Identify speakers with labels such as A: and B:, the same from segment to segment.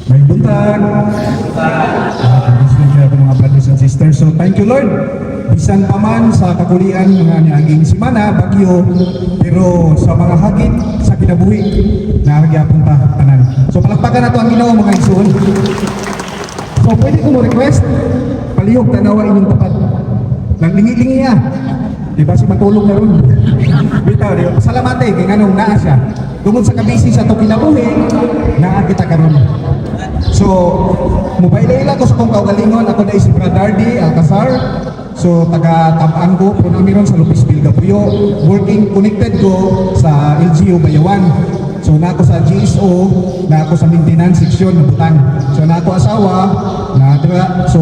A: May buntag. Kaya po mga brothers and sisters. So thank you Lord. Bisan pa man sa kakulian mga niaging simana, bagyo, pero sa mga hagit sa kinabuhi, nahagyapon pa tanan. So palakpakan na to ang Ginoo mga igsoon. So pwede ko mo request, palihog tanawa inyong tapat. Naglingi-lingi niya. Di ba si matulog na ron? Bitaw, di ba? Salamate, kaya nganong naa siya. Tungod sa kabisi sa to kinabuhi, naa kita karon. So, mubaila ko sa kong kaugalingon, ako na si Bradardi Alcazar. So, taga-tabaan ko, pero namin ron sa Lupis Bilgapuyo. Working, connected ko sa LGU Bayawan. So, na ako sa GSO, na ako sa maintenance section ng Butang. So, na ako asawa, na so,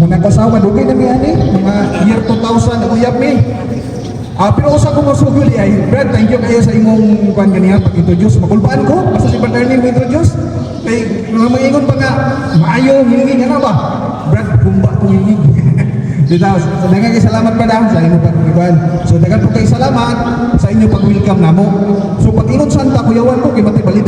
A: muna ko asawa, dugay na miyan mga year 2000, uyab mi. Pero usa ko masugol ay, Brad, thank you kayo sa imong kuan ganiya pag-introduce. Makulbaan ko, basta si Brad Ernie mo introduce. Kay mangingon pa nga, maayo, hingin nga na ba? Brad, kumba ko hingin. Dito, daghang kay salamat pa daw sa inyong pag-ikuan. So, daghang po kay salamat sa inyong pag-welcome namo. So, pag-ingon santa, kuyawan ko, kay matay balid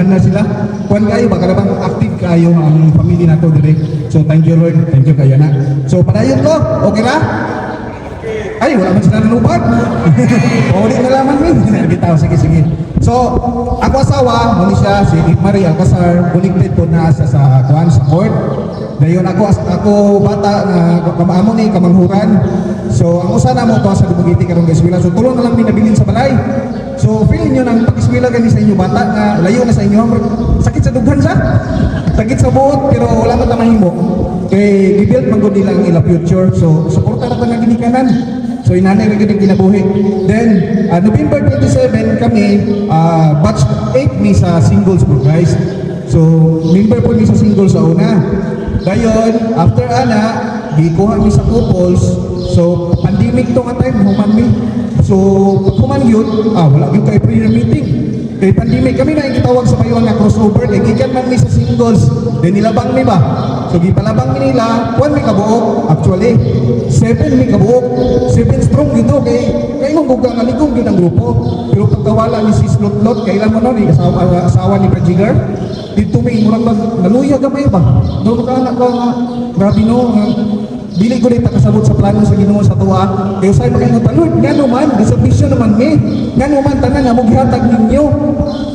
A: na sila. Kuan kayo, baka naman active kayo ang pamilya nato dire. So, thank you Lord, thank you kayo na. So, padayon ko, okay na? Ay, wala man sila nanubad. Ulit na laman min. Bitaw, sige. So, ako asawa, muli siya, si Marie Alcazar, connected po na sa kuan sa court. Dayon ako bata na kamamo ni kamanghuran. So, ang usa na mo ko sa Dumaguete karong eskwela. So, tulong na lang minabilin sa balay. So, feel niyo nang pag-eskwela gani sa inyo bata na layo na sa inyo. Sakit sa dughan siya. Sakit sa buot, pero wala man ta mahimo. Kay gibuild man gud nilang ila future. So, suporta ra ta nga ginikanan. So inanay rin yung kinabuhi. Then, November 27 kami, batch 8 mi sa singles po guys. So, member po mi sa singles sa una. Dayon, after ana, gikuha mi sa couples. So, pandemic to nga time, human mi. So, human yun, wala yung kay prayer meeting. Kay pandemic, kami na yung gitawag sa Bayawan na crossover. Kay gikan man mi sa singles. Then nilabang mi ba? So, gipalabang mi nila, 1 mi kabuok. Actually, 7 mi kabuok. 7 strong dito. Kay mong bugang aligong yun ang grupo. Pero pagkawala ni Sis Lotlot, kailan mo nun, asawa ni Prajigar, dito may murang naluya gamay ba? Doon ka anak ka nga, grabe no, dili ko rin takasabot sa plano sa Ginoo sa tuwa. Kaya sa'yo makaingutan, Lord, nga naman, disabisyon naman me. Nga naman, tanan na mo gihatag ninyo.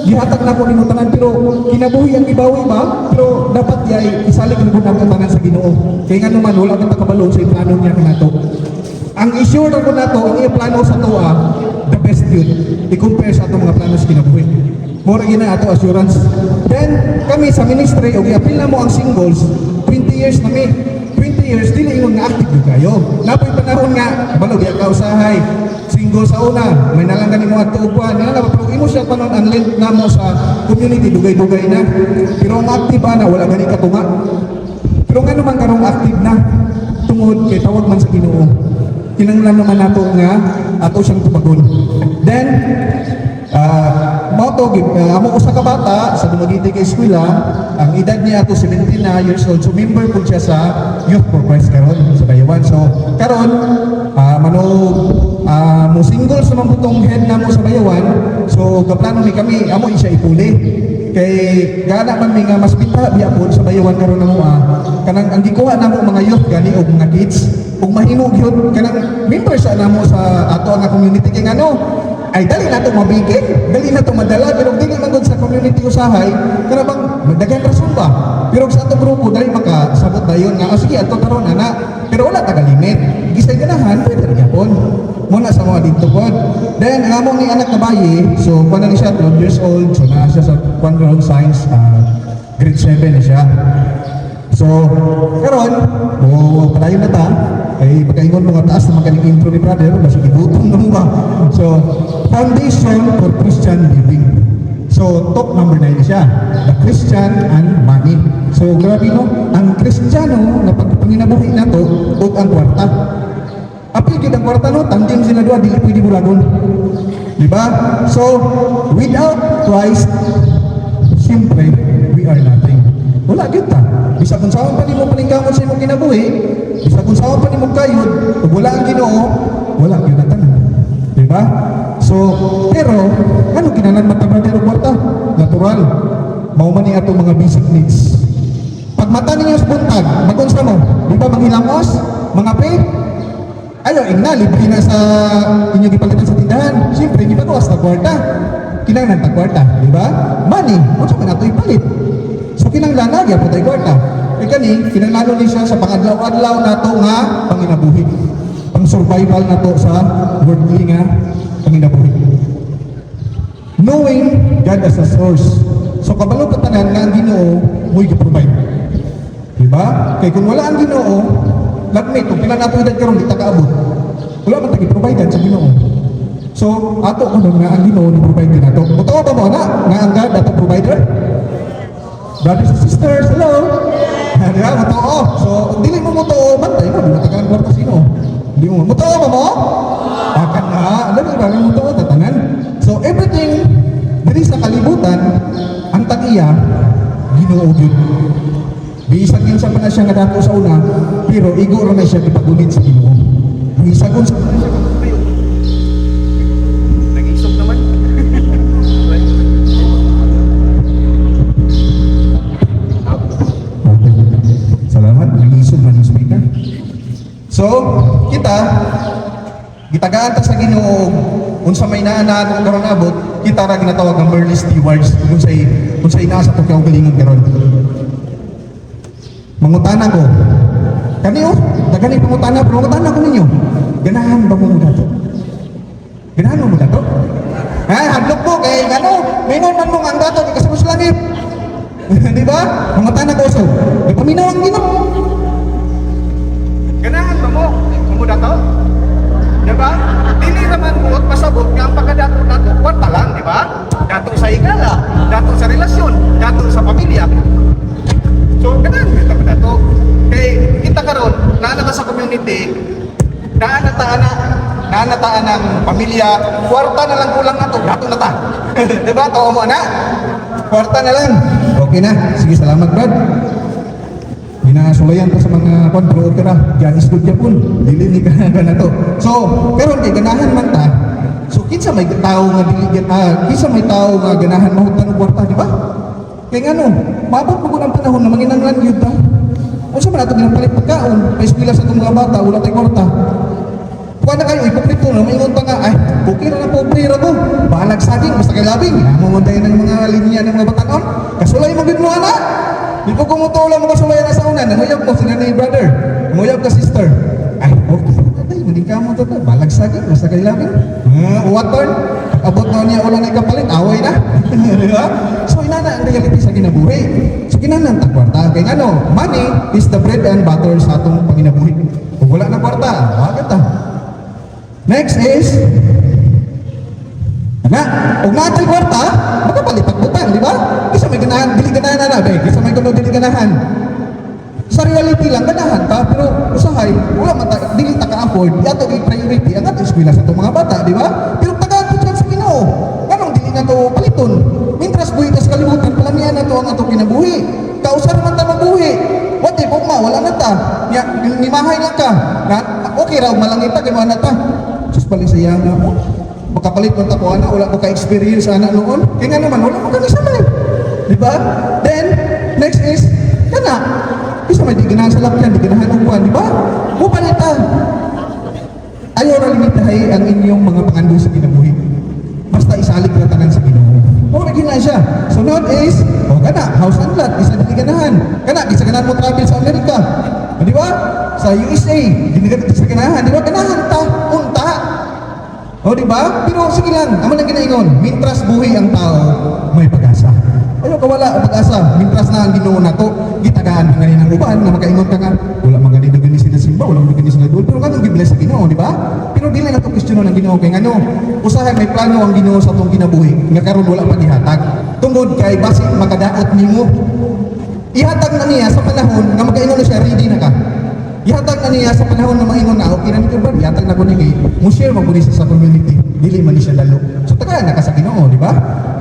A: Gihatag na ko ninyo tanan, pero kinabuhi ang ibawi ba? Pero dapat yay, isalik na po namin tanan sa Ginoo. Kaya nga naman, wala kang takabalo sa plano niya kanato. Ang issue na ko na to, ang iya plano sa tuwa, the best yun. I-compare sa itong mga plano sa kinabuhi. More gina ato assurance. Then, kami sa ministry, o i-appeal na mo ang singles, 20 years na may. 20 years, dili ingon nga active yung kayo. Napoy panahon nga, balog ka usahay. Single sa una, may nalang mo at tuupuan. Pero imo siya pa nun, ang length na mo sa community, dugay-dugay na. Pero ang active na, wala gani katunga. Pero nga naman karong active na, tungod kay tawag man sa Ginoo. Kinanglan naman nato nga, ato siyang tumagon. Then, amo usa ka bata sa Dumaguete kay eskwela, ang edad niya ato 17 na years old. So member po siya sa Youth for Christ karon sa Bayawan. So karon mo single sa mambutong head na mo sa Bayawan. So gaplano mi kami amo siya ipuli. Kay gana man mi nga mas bita biya po sa Bayawan karon na mo kanang ang gikuha namo mga youth gani og mga kids ug mahimo gyud kanang member sa namo sa ato nga community kay ngano ay dali na ito mabigay, dali na ito madala, pero dili man sa community usahay, kaya bang magdagan rason ba? Pero sa atong grupo, dali makasabot na yun nga, sige, ato karon na, pero wala taga-limit. Gisay ganahan, pwede rin yapon. Muna sa mga dito po. Then, ang among ni anak na bayi, so, kung na siya, 12 years old, so na siya sa Quantum Science, grade 7 na siya. So, karon, padayon na ta, ay pagkaingon mga taas na magaling intro ni brother, basta ibutom na mga. So, Foundation for Christian Living. So, top number 9 na siya, the Christian and money. So, grabe no, ang Kristiyano na pagpanginabuhi na to, o ang kwarta. Apil ang kwarta no, tanging sila doon, di pwede bulagon. Diba? So, without Christ, siyempre, we are nothing. Wala kita. Bisa kung saan pa ni mo paningkamot sa imong kinabuhi, bisa kung saan pa ni mo kayod, kung wala ang Ginoo, wala yun na tanan. Diba? So, pero, ano kinanan matagradero kwarta? Natural. mao man ni ato mga basic needs. Pag mata ninyo sa buntag, magunsa mo, di ba manghilamos, mga pe, ayo, igna, libre na sa inyo gipalitan sa tindahan. Siyempre, di ba ko sa kwarta? Kinanglan ta kwarta, di ba? Money, unsa man ato ipalit. So kinanglan na gyud tayo kwarta. Kay kani, kinanglan ni siya sa pangadlaw-adlaw nato nga panginabuhi. Pang survival nato sa worldly nga panginabuhi. Knowing God as a source. So kabalo ta tanan nga ang Ginoo mo'y gi-provide. Di ba? Kay kung wala ang Ginoo, lagmit kung pila nato edad karon di ta kaabot. Wala man ta gi-provide sa Ginoo. So ato kuno nga ang Ginoo ni provide din nato. Totoo ba mo na nga ang God ato provider? Brothers and sisters, hello. Di ba? Totoo. So dili mo totoo bantay mo di matakan kwarta sino. Di mo totoo ba mo? Akan na, alam mo ba nga totoo tatanan. So everything diri sa kalibutan ang tag-iya Ginoo gyud. Bisag yun sa mga siya nga dato sa una, pero igo ra na siya ipagulit sa Ginoo. Bisag yun sa nag-isog naman. Salamat, nag-isog man yung speaker. So, kita gitagaan ta sa Ginoo unsa may naa atong karon abot, kita ra ginatawag nga merely stewards unsay naa sa tong kaugalingon karon. Mangutana ko. Kaniyo, daghan yung pangutana, pero mangutana ko ninyo. Ganahan ba mo dato? Ganahan mo dato? Ha, hadlok mo kay ano, mingon man mo ang dato di kasamos langit. Di ba? Mangutana ko so. Di paminaw ang Ginoo. Ganahan ba mo dato? Di ba? Dili naman mo pasabot nga ang pagkadato nato kwarta lang, di ba? Dato sa igala, dato sa relasyon, dato sa pamilya. So, ganun, kita pa dato. Kay, kita karon, naanata sa community, naanataan ng pamilya, kwarta na lang kulang na to, dato na ta. Diba? Tawa mo na? Kwarta na lang. Okay na. Sige, salamat, Brad. Ginasulayan ko sa mga kwadro-opera. Diyan is good Japon. Dili ni ka na to. So, pero kay ganahan man ta, so, kinsa may tao nga kinsa may tao nga ganahan mahutan og kwarta, di ba? Kaya nga no, maabot mo ang panahon na manginanglan yun ta. Kung saan man natin ginapalit pagkaon, may eskwela sa itong mga bata, wala tayong kwarta. Kuha na kayo, ipoprito na, maingon pa nga, ay, okay na poprira ko. Bahalag saging, basta kay labing. Mamunday ng mga linya ng mga batanon. Kasulay mo gitno na. Di po kumutula mo kasulay na sa unan. Nanguyab ko, sila ni brother. Nanguyab ka sister. Ay, okay. Ay, hindi ka mo ito. Balag saging, basta kay labing. Uwaton. Abot na niya ulang ikapalit, away na. Diba? So, inana ang reality sa kinabuhi. So, kinanan ta kwarta. Kaya ano, money is the bread and butter sa atong panginabuhi. Kung wala na kwarta, bakit ta? Next is, kung natin kwarta, magkapalit pagbutan, di ba? Isa may ganahan, dili ganahan na be. Isa may kuno dili ganahan. Sa reality lang, ganahan ta, pero usahay, wala man ta, dili ta ka-afford, yato yung priority, ang ato eskwela sa itong mga bata, di ba? Pero tagaan sa Ginoo. Kanong dili na to paliton. Mintras buhi kas kalibutan, palamihan na to ang ato kinabuhi. Kausar man ta mabuhi. Wati po wala na ta. Nimahay lang ka. Na, okay raw, malangita, kay na ta. Sus pali saya nga mo. Makapalit mo ta ko ana, wala ko ka-experience ana noon. Kaya nga naman, wala ko kami sabay. Di ba? Then, next is, kana. Isa may di ganahan sa lakyan, di ganahan ng buwan, di ba? Mupalitan. Ayaw na limitahay ang inyong mga pangando sa kinabuhi. Basta isalig na tanan sa Ginoo. O, naging siya. Sunod is, kana, house and lot, isa dili ganahan. Kana, isa ganahan mo travel sa Amerika. Di ba? Sa USA, dili sa ganahan. Di ba? Ganahan ta, unta. O, di ba? Pero sige lang, naman ang ginaingon, mintras buhi ang tao, may pag-asa. Ayaw ka wala ang pag-asa, mintras na ang Ginoo na to, gitagaan ng ganin ng uban, na makaingon ka nga, wala mga ganito sila simba, wala mga ganito sila doon, pero nga nung gibless sa Ginoo, di ba? Pero di lang ito kwestiyonon ng Ginoo, kaya nga no, usahay may plano ang Ginoo sa itong kinabuhi, nga karon wala paghihatag. Tungod kay basi magadaot nimo. Ihatag na niya sa panahon nga makaingon na siya, ready na ka. Ihatag na niya sa panahon na maingon na, okay na nito ba? Ihatag na ko niya, mo-share mag-ulis sa community. Dili man ni siya lalo. So, tagaan na ka sa Ginoo, di ba?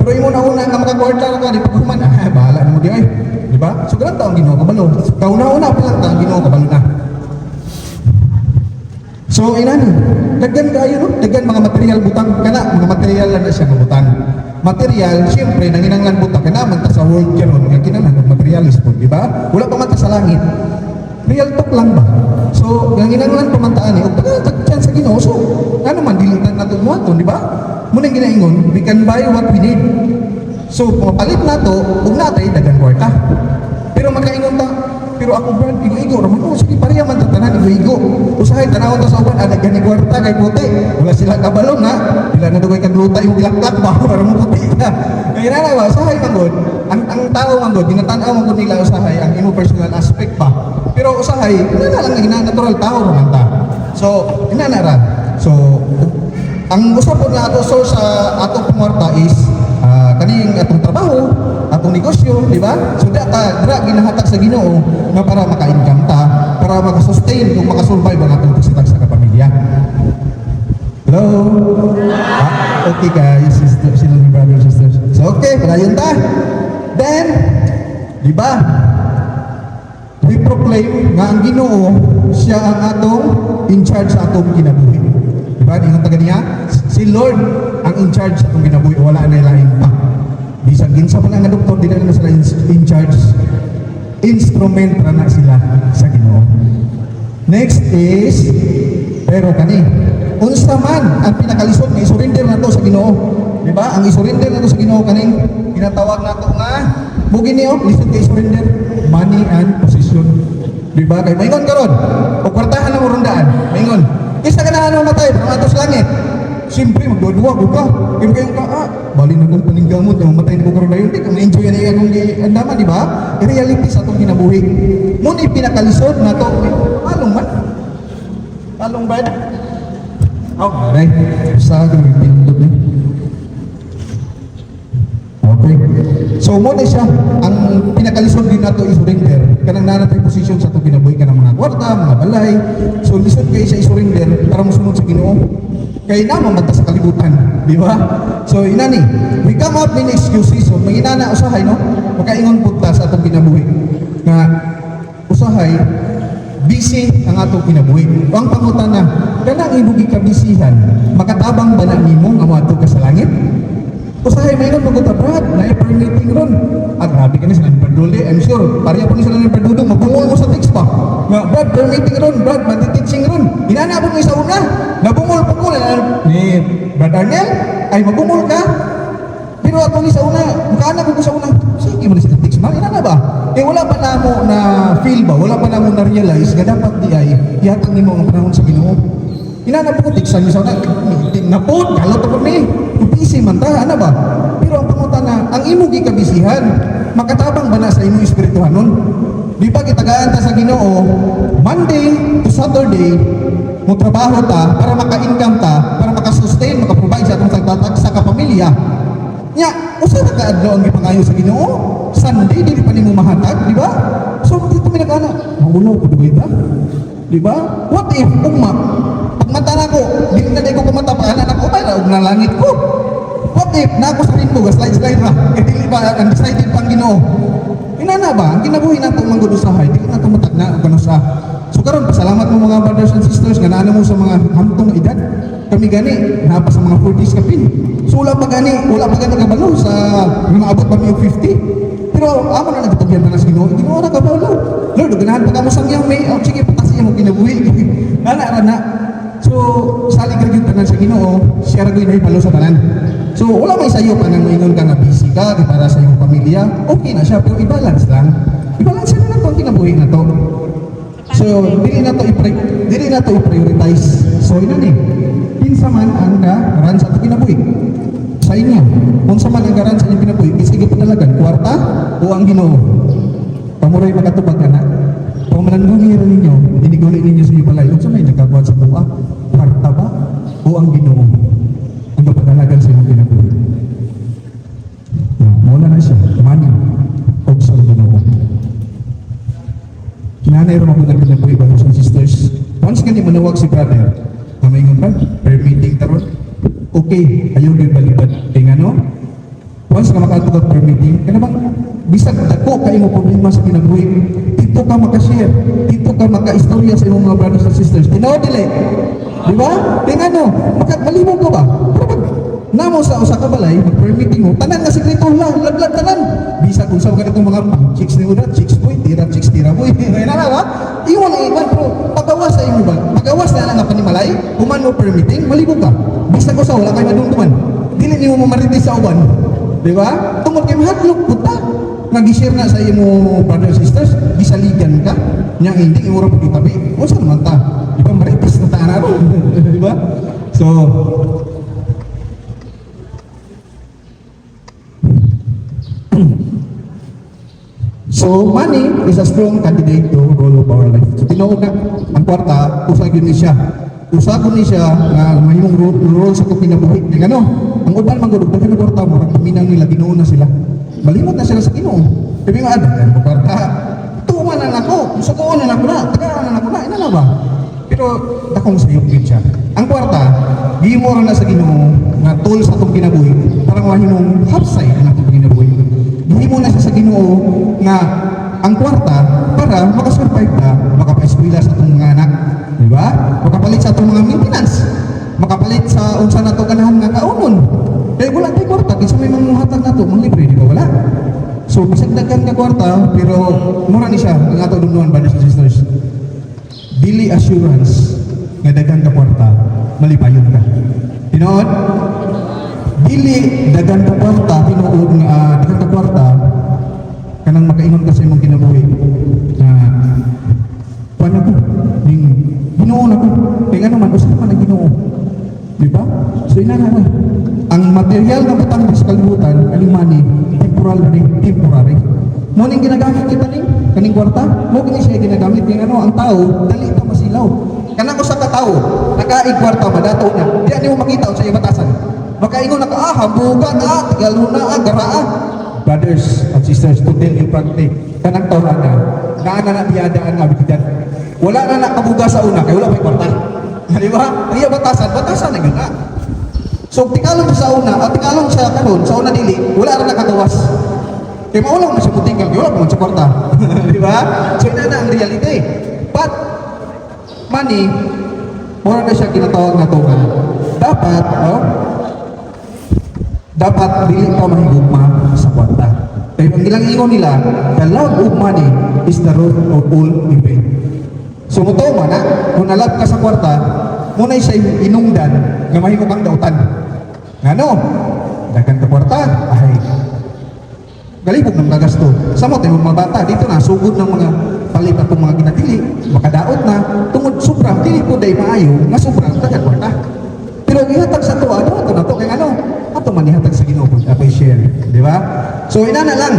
A: Pero yung una nga makakwarta ka, di pa kuman, bahala na mo di ay. Di ba? So, ganun taong Ginoo, kabalo. Kauna-una pa lang taong Ginoo, kabalo na. So, inani, daggan kayo, no? Daggan mga material butang, kana, mga material na siya mabutang. material, siyempre nanginanglan buta ka naman ta sa world karon nga kinahanglan materialis po, di ba? Wala pa man ta sa langit. Real talk lang ba? So, nanginanglan pamantaan eh, ug pagkatagyan sa Ginoo, so ano man dilitan nato mo ato, di ba? Muna ginaingon, we can buy what we need. So, papalit nato, ug natay dagang kwarta. Pero makaingon ta, pero ako brand, igo-igo, raman ko, sige pareha man tatanan, igo-igo. Usahay, tanawon ta sa uban, ada gani kwarta, kay puti. Wala sila kabalong na, bila na dugay kagluta yung gilaklak ba, para mo puti ka. Kaya na ba, usahay man god, ang tao man god, ginatanaw man god nila usahay, ang imo personal aspect pa. Pero usahay, ina lang na natural tao naman ta. So, ina na ra. So, ang usapon na ato so sa atong pangwarta is kaning atong trabaho, atong negosyo, di ba? So dira ginahatag sa Ginoo nga para maka-income ta, para maka-sustain kung maka-survive ang atong pagsitag sa kapamilya. Hello? Okay guys, sisters, sila ni brothers and sisters. So okay, padayon ta. Then, di ba? We proclaim nga ang Ginoo siya ang atong in charge sa atong kinabuhi. Diba? Ingon taga niya, si Lord ang in charge sa itong ginabuhi, wala na ilahin pa. Bisag ginsa pa nga doktor, di na sila in charge. Instrument na sila sa Ginoo. Next is, pero kani, unsa man ang pinakalisod nga isurrender na to sa Ginoo. Diba? Ang isurrender na to sa Ginoo kaning ginatawag na to nga, bugi niyo, lisod ka isurrender, money and position. Diba? Kay maingon karon, o kwartahan na mo rundaan, maingon. Isa ka na ano matay, pangatos langit. Siyempre, magdudua ko ka. Kaya kayong ka, bali na kong paninggamot, mamatay na ko karoon na yun. Di ka ma-enjoy na iya kong andaman, di ba? I-reality sa itong kinabuhi. Muna pinakalisod na ito, palong man. Palong ba? Oh, right. Sa akin, pinundot na. Okay. So, muna siya, ang pinakalisod din nato i-surrender. Kanang nanatay position sa itong kinabuhi ka ng mga kwarta, mga balay. So, lisod kayo siya i-surrender para musunod sa Ginoo. Kaya naman mata sa kalibutan, di ba? So, inani, we come out with excuses. So, may inana usahay, no? Makaingon punta sa atong kinabuhi. Nga, usahay, busy ang atong kinabuhi. Ang pangutan na, kanang ibugi ka bisihan, makatabang ba na nimo nga moadto ka sa langit? Usahay, mayroon maguta, Brad, na-permitting ron. Grabe ka na sila ni Perduli, I'm sure. Pariya po ni sila ni Perduli, magbungol mo sa text pa. Nga, Brad, permitting ron, Brad, mandititsing ron. Inanabot mo sa una, nabungol-bungol. Ni Brad Arnel, ay magbungol ka. Pero ako ni sa una, mukhaan ko sa una. Sige mo na sila text, man, inana ba? Wala pa na mo na feel ba, wala pa na mo na realize, nga dapat di ay, ihatang ni mo ang panahon sa Ginoo. Inanap ko, tiksan niyo sa una, napod, kalot ako ni. Busy man ta, ano ba? Pero ang pangutan na, ang imo gikabisihan, makatabang ba na sa imo espirituhan nun? Di ba kitagaan ta sa Ginoo, Monday to Saturday, mo trabaho ta, para maka-income ta, para maka-sustain, maka-provide sa atong sagtatag sa kapamilya. Nya, usa na kaadlaw ang gipangayo sa Ginoo? Sunday, dili pa nimo mahatag, di ba? So, dito may nag-ana, maulaw ko dugay ta. Di ba? What if, pagmata na ko, dili na ko kumata pa, anak ko, may naog na langit ko. What if, na ako sa rinbo, slide ra, dili ba, ang decided pang Ginoo. Inana ba, ang kinabuhi nato manggod usahay, dili na tumatag na, o kanusa. So karon pasalamat mo mga brothers and sisters, nga naano mo sa mga hamtong edad. Kami gani, napa sa mga 40s kapin. So wala pa gani kabalo sa mga abot pa may 50. Pero amo na nagtutugyan na sa Ginoo, Ginoo na kabalo. Lord, ganahan pa ka mo sangyang may, sige, patasin mo kinabuhi. Nana. So, salig gyud tanan sa Ginoo, siya ra gyud mahibalo sa tanan. So, wala may sayo pa nang moingon ka nga busy ka di para sa iyong pamilya. Okay na siya, pero i-balance lang. I-balance na lang ang kinabuhi na to. So, dili na to i-prioritize. So, ina ni. Kinsa man ang garan sa atong kinabuhi? Sa inyo. Kung sa man ang garan sa inyong kinabuhi, sige panalagan, kwarta o ang Ginoo. Pamuray makatubag ka na. Kung manangguni rin ninyo, diniguli ninyo sa inyo balay, kung sa may nagkagawa sa buwa, kwarta ba o ang Ginoo? Ang kapadalagan sa inyong kinabuhi. Mula na siya, money o sa Ginoo. Kinanay rin ako ng kinabuhi, brothers and sisters. Once ka manawag si brother, na may ngumpan, per meeting taron, okay, ayaw din balibad. Ano? Once ka makatugag per meeting, kaya bang bisag dako kayo mo problema sa kinabuhi, dito ka makashare, dito ka maka-istorya sa imong mga brothers and sisters. Tinaw dili. Di ba? Tingnan mo, malibog ka ba? Pero pag namo sa usa ka balay, mag-permitting mo, tanan nga sekreto lang, laglag tanan. Bisag kung sa ganitong mga chicks ni Uda, chicks boy, chicks tira boy. Ngayon na ba? Iwan ang iban, pero pagawas sa imo ba? Pagawas na lang nga panimalay, human mo permitting, maligo ka. Bisag ko sa wala kay madungduman. Dili nimo mamaritis sa uban. Di ba? Tungod kay mahadlok puta. Nag-share na sa imo brothers and sisters, gisaligan ka, nya hindi imo ra pagitabi. O saan man ta? Di ba maritis na ta ron? Di ba? So money is a strong candidate to rule of our life. So tinuod na ang kwarta, usa gyud ni siya. Usa ko ni siya nga mahimong role sa kinabuhi. Kaya ano, ang uban man gud daghan ng kwarta mo, paminang nila Ginoo na sila. Malimot na sila sa Ginoo. Sabi nga daghan ng kwarta. Tuman na nako, sukuon na nako na, tagaan na nako na, ina na ba? Pero dakong sayop gyud siya. Ang kwarta, gihimo ra na sa Ginoo nga tool sa atong kinabuhi para mahimong hapsay ang atong kinabuhi. Gihimo na siya sa Ginoo nga ang kwarta para makasurvive ka, makapaeskwela sa atong mga anak, di ba? Makapalit sa atong mga maintenance, makapalit sa unsa nato ganahan nga kaunon. Kaya wala tay kwarta, kinsa may manghatag nato, mga libre, di ba wala? So bisag daghan ka kwarta, pero mura ni siya ang ato dunduan, brothers and sisters. Dili assurance nga daghan ka kwarta, malipayon ka. Tinuod? Dili daghan ka kwarta, tinuod nga daghan ka kwarta, kanang makaingon ka sa imong kinabuhi na paano ko ning Ginoo na ko kaya nga naman usa man ang Ginoo, di ba? So ina na ang material na butang sa kalibutan ang money temporary mo ning ginagamit kita ning kaning kwarta mo kini siya ginagamit kaya ano ang tao dali ta masilaw kana ko sa katao nakaig kwarta madato na di ani mo makita unsa batasan makaingon naka hambugan tigaluna garaa. Brothers and sisters, to tell you frankly, kanang tawhan na biyadaan nga bikidan. Wala na nakabuga sa una, kaya wala may kwarta. Di ba? Kaya batasan na yun na. So, tikalong sa una, at tikalong sa karon, sa una dili, wala na nakagawas. Kaya maulang na siya putinggal, kaya wala pa sa kwarta. Di ba? So, yun na ang reality. But, money, mura na siya kinatawag na tunga. Dapat dili pa mahigugma sa kwarta. Kaya ang ilang ingon nila, the love of money is the root of all evil. So muto man kung nalat ka sa kwarta, muna siya inungdan nga mahimo kang dautan. Ngano? Daghan ka kwarta, ay galibog ng gagasto. Sa mo tayo mga bata, dito na sugod ng mga palit atong mga ginadili, makadaot na, tungod sobrang dili po day maayo, nga sobrang daghan kwarta. Pero gihatag sa tuwa, ato na to kay ano? Ato man ihatag sa Ginoo pud apay share, di ba? So ina na lang.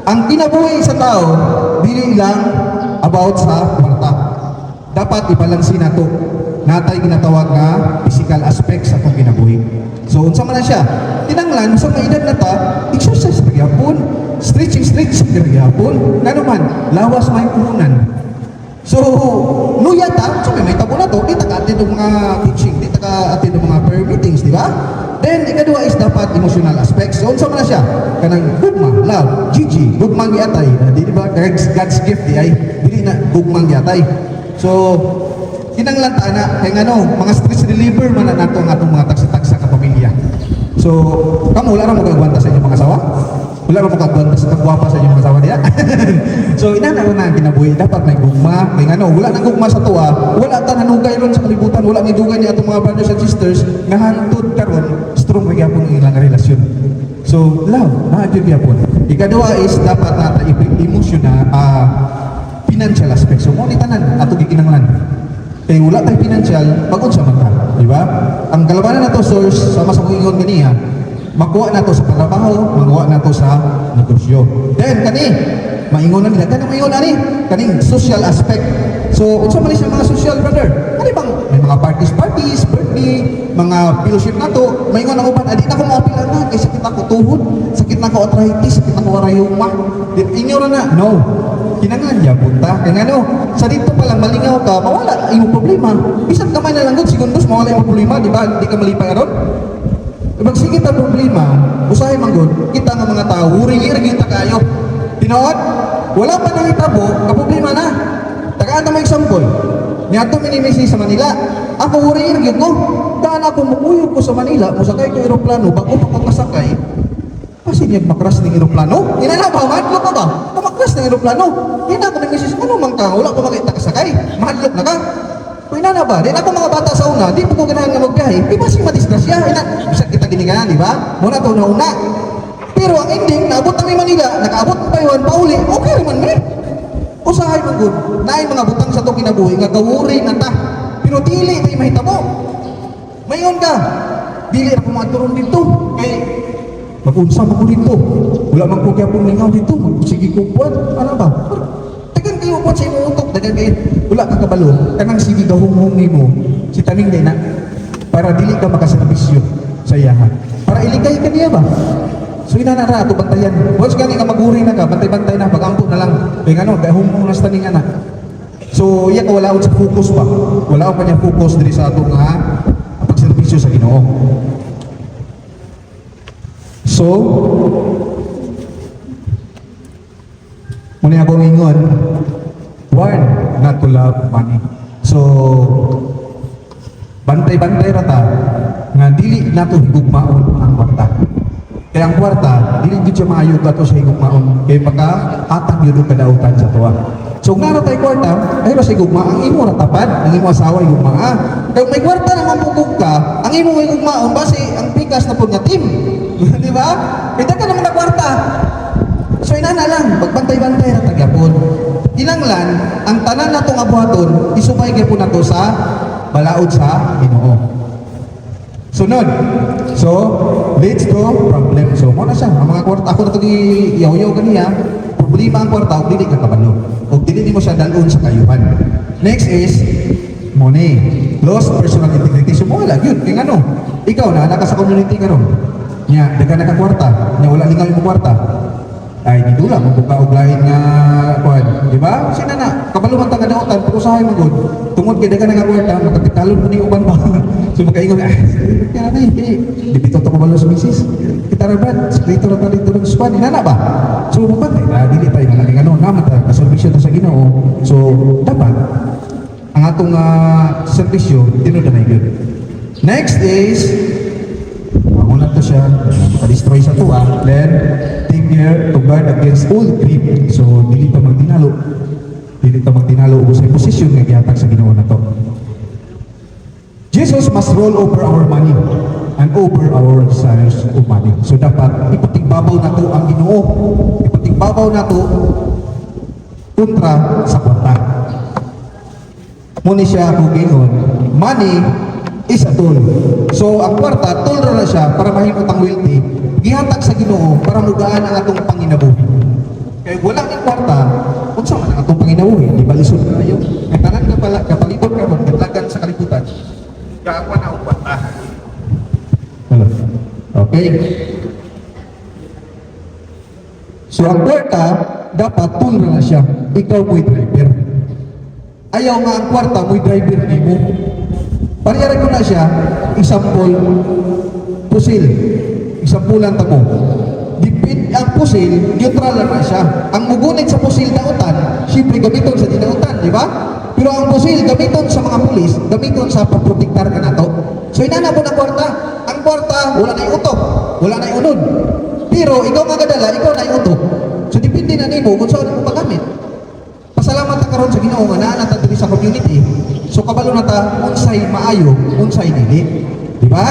A: Ang kinabuhi sa tao dili lang about sa kwarta. Dapat ibalansi nato. Natay ginatawag nga physical aspect sa atong kinabuhi. So unsa man na siya? Kinahanglan sa may edad na ta, exercise pa gyapon, stretching pa gyapon. Ngano man, lawas may puhunan. So, nuyata, so may tabo na to, di taka-attend ng mga teaching, di taka-attend ng mga prayer meetings, di ba? Then, ikadua is dapat emotional aspects. So, unsa man na siya? Kanang gugma, love, gigi, gugmang yatay. Di ba? God's gift, di ay, dili na gugmang yatay. So, kinanglan ta na, kay ano, mga stress reliever man na nato ang atong mga tagsa-tagsa ka pamilya. So, kamo, wala na mo kagwanta sa inyong mga asawa? Wala na mo kagwanta sa kagwapa sa inyong mga asawa niya? So, inana na ang kinabuhi, dapat may gugma. Kaya ano, wala nang gugma sa tuwa, wala ta nanugay ron sa kalibutan, wala may dugay ni atong mga brothers and sisters, nga hantod karon strong may gyapon ang ilang relasyon. So, love, naadyo gyapon. Ikadua is, dapat nata emotional, financial aspect. So, mo ni tanan, ato gikinanglan. Kaya wala tayo financial, pagod sa mata. Di ba? Ang kalabanan na to source, sama sa ingon ganiya, makuha na to sa pagtrabaho, makuha na to sa negosyo. Then, maingon na nila. Kanang maingon na ni, kaning social aspect. So, unsa man siya mga social, brother? Ano bang, may mga parties, birthday, mga fellowship na to, maingon ang uban, adi na ko maapila na, kay sakit ako tuhod, sakit na ko arthritis, sakit na ko rayuma. Inyo na, no. Kinanglan niya, punta. Kaya ano, sa dito pa lang malingaw ka, mawala yung problema. Bisag kamay na lang doon, segundos, mawala yung problema, di ba? Hindi ka malipay aron. Ibang sige ta problema, usahay man gud, kita nga mga tao, uring-iring kita kayo. Tinood, wala pa nang itabo, ka-problema na. Tagaan na may example. Niyato minimisi sa Manila, ako uring-iring yun ko.
B: magdaan ako, maguyog ko sa Manila, musakay ko aeroplano, bago pa ko kasakay, kasi niya makras ng aeroplano. Ina na ba, mahadlok ka ba? Makras ng aeroplano. Ina ako ng misis, ano man ka, wala ko makita kasakay, mahadlok na ka. Kung ina na ba, din ako mga bata sa una, di po ko ganahan nga magbiyahe, di ba si madisgrasya, ina, bisa kita giniganan, di ba? Muna to na una. Pero ang ending, naabot na may Manila, nakaabot pa yun, pauli, okay naman may. Usahay mo good, naay mga butang sa to kinabuhi, nga gawuri na ta. Pero dili tayo mahitabo. Mayon ka, dili ako mga turong dito. Kay, mag-unsa mo ko dito. Wala man ko kaya pong lingaw dito, sige ko buwan, ano ba? Dagan kayo buwan sa imong utok, dagan kayo, wala ka kabalo, kanang sige gahong-hongi mo, si Taning din na, para dili ka makaservisyo sa iyaha. Para iligay ka niya ba? So inanara ato bantayan. Once gani ka maguri na ka, bantay-bantay na, pagampo na lang. Kaya ano, gahong mo na sa taning anak. So iya ka wala sa focus ba? Wala pa niya focus diri sa ato nga pagserbisyo sa Ginoo. So muna ako ingon, one, not to love money. So bantay-bantay rata nga dili nato higugmaon ang kwarta. Kaya ang kwarta, dili gid siya maayo ato sa higugmaon kay pagka atang yun ka dautan sa tuwa. So kung naratay kwarta, ay sa higugma, ang imo ratapad, ang imo asawa higugma. Kaya may kwarta naman pugog ka, ang imo higugmaon base ang pikas na pud nga team. Di ba? Kita ka naman na kwarta. So inana lang, pagbantay-bantay na tagyapon. Kinanglan, ang tanan natong abuhaton, isupay gyapon nato sa balaod sa Ginoo. Sunod. So, leads to problem. So, mo na siya. Ang mga kwarta, ako na ito iyaw-yaw ganiya, problema ang kwarta, o dili ka kabalo. O dili mo siya dalon sa kayuhan. Next is, money. Lost personal integrity. So, mo wala, yun. Kaya ano, ikaw na, naka sa community ka ron. Nya, daga naka kwarta. Nya, wala lingaw yung kwarta. Ay, dito lang, magbuka-uglahin nga, kuhan. Di ba? Sina na, kabalo man taga daotan, pag-usahay mo good. Tungod kay daga naka kwarta, magkatikalon mo ni uban pa. So makaingon, kaya na di bito to kabalo sa misis. Kita rabat, skrito na dito ng span, inana ba? So mabat, dili tayo na natin ano, naman tayo, kaservisyo na sa Ginoo. So dapat, ang atong servisyo, tinuda na yun. Next is, una to siya, maka-destroy sa tuwa, then take care to guard against all greed. So dili pa magtinalo. Dili pa magtinalo ubos sa posisyon nga gihatag sa Ginoo nato. Jesus must roll over our money and over our desires of money. So dapat ipatigbabaw nato ang Ginoo. Ipatigbabaw nato kontra sa kwarta. Muni siya kung gingon, money is a tool. So ang kwarta, tool na siya para mahimot ang wealthy. Gihatag sa Ginoo para mugaan ang atong panginabuhi. Kaya wala ng kwarta, kung saan ang atong panginabuhi, di ba lisod na kayo? Kaya tanan ka pala, kapalipod ka mo, katlagan sa kalibutan, kaakwa na ang kwarta. Hello. Okay. So ang kwarta, dapat tool na siya. Ikaw mo'y driver. Ayaw nga ang kwarta mo'y driver ni mo. Pariyari ko na siya, example, pusil. Example-an ta mo. Ang pusil, neutral na siya. Ang mugunit sa pusil dautan, siyempre gamiton sa dinautan, di ba? Pero ang pusil, gamiton sa mga pulis, gamiton sa pagprotektar ka na to. So inana mo na kwarta. Ang kwarta, wala na yung utok, wala na yung unod. Pero ikaw nga kadala, ikaw na yung utok. So depende na nimo kung saan mo paggamit. Pasalamat ta karon sa Ginoo nga naa ta diri sa community. So kabalo na ta unsay maayo, unsay dili. Di ba?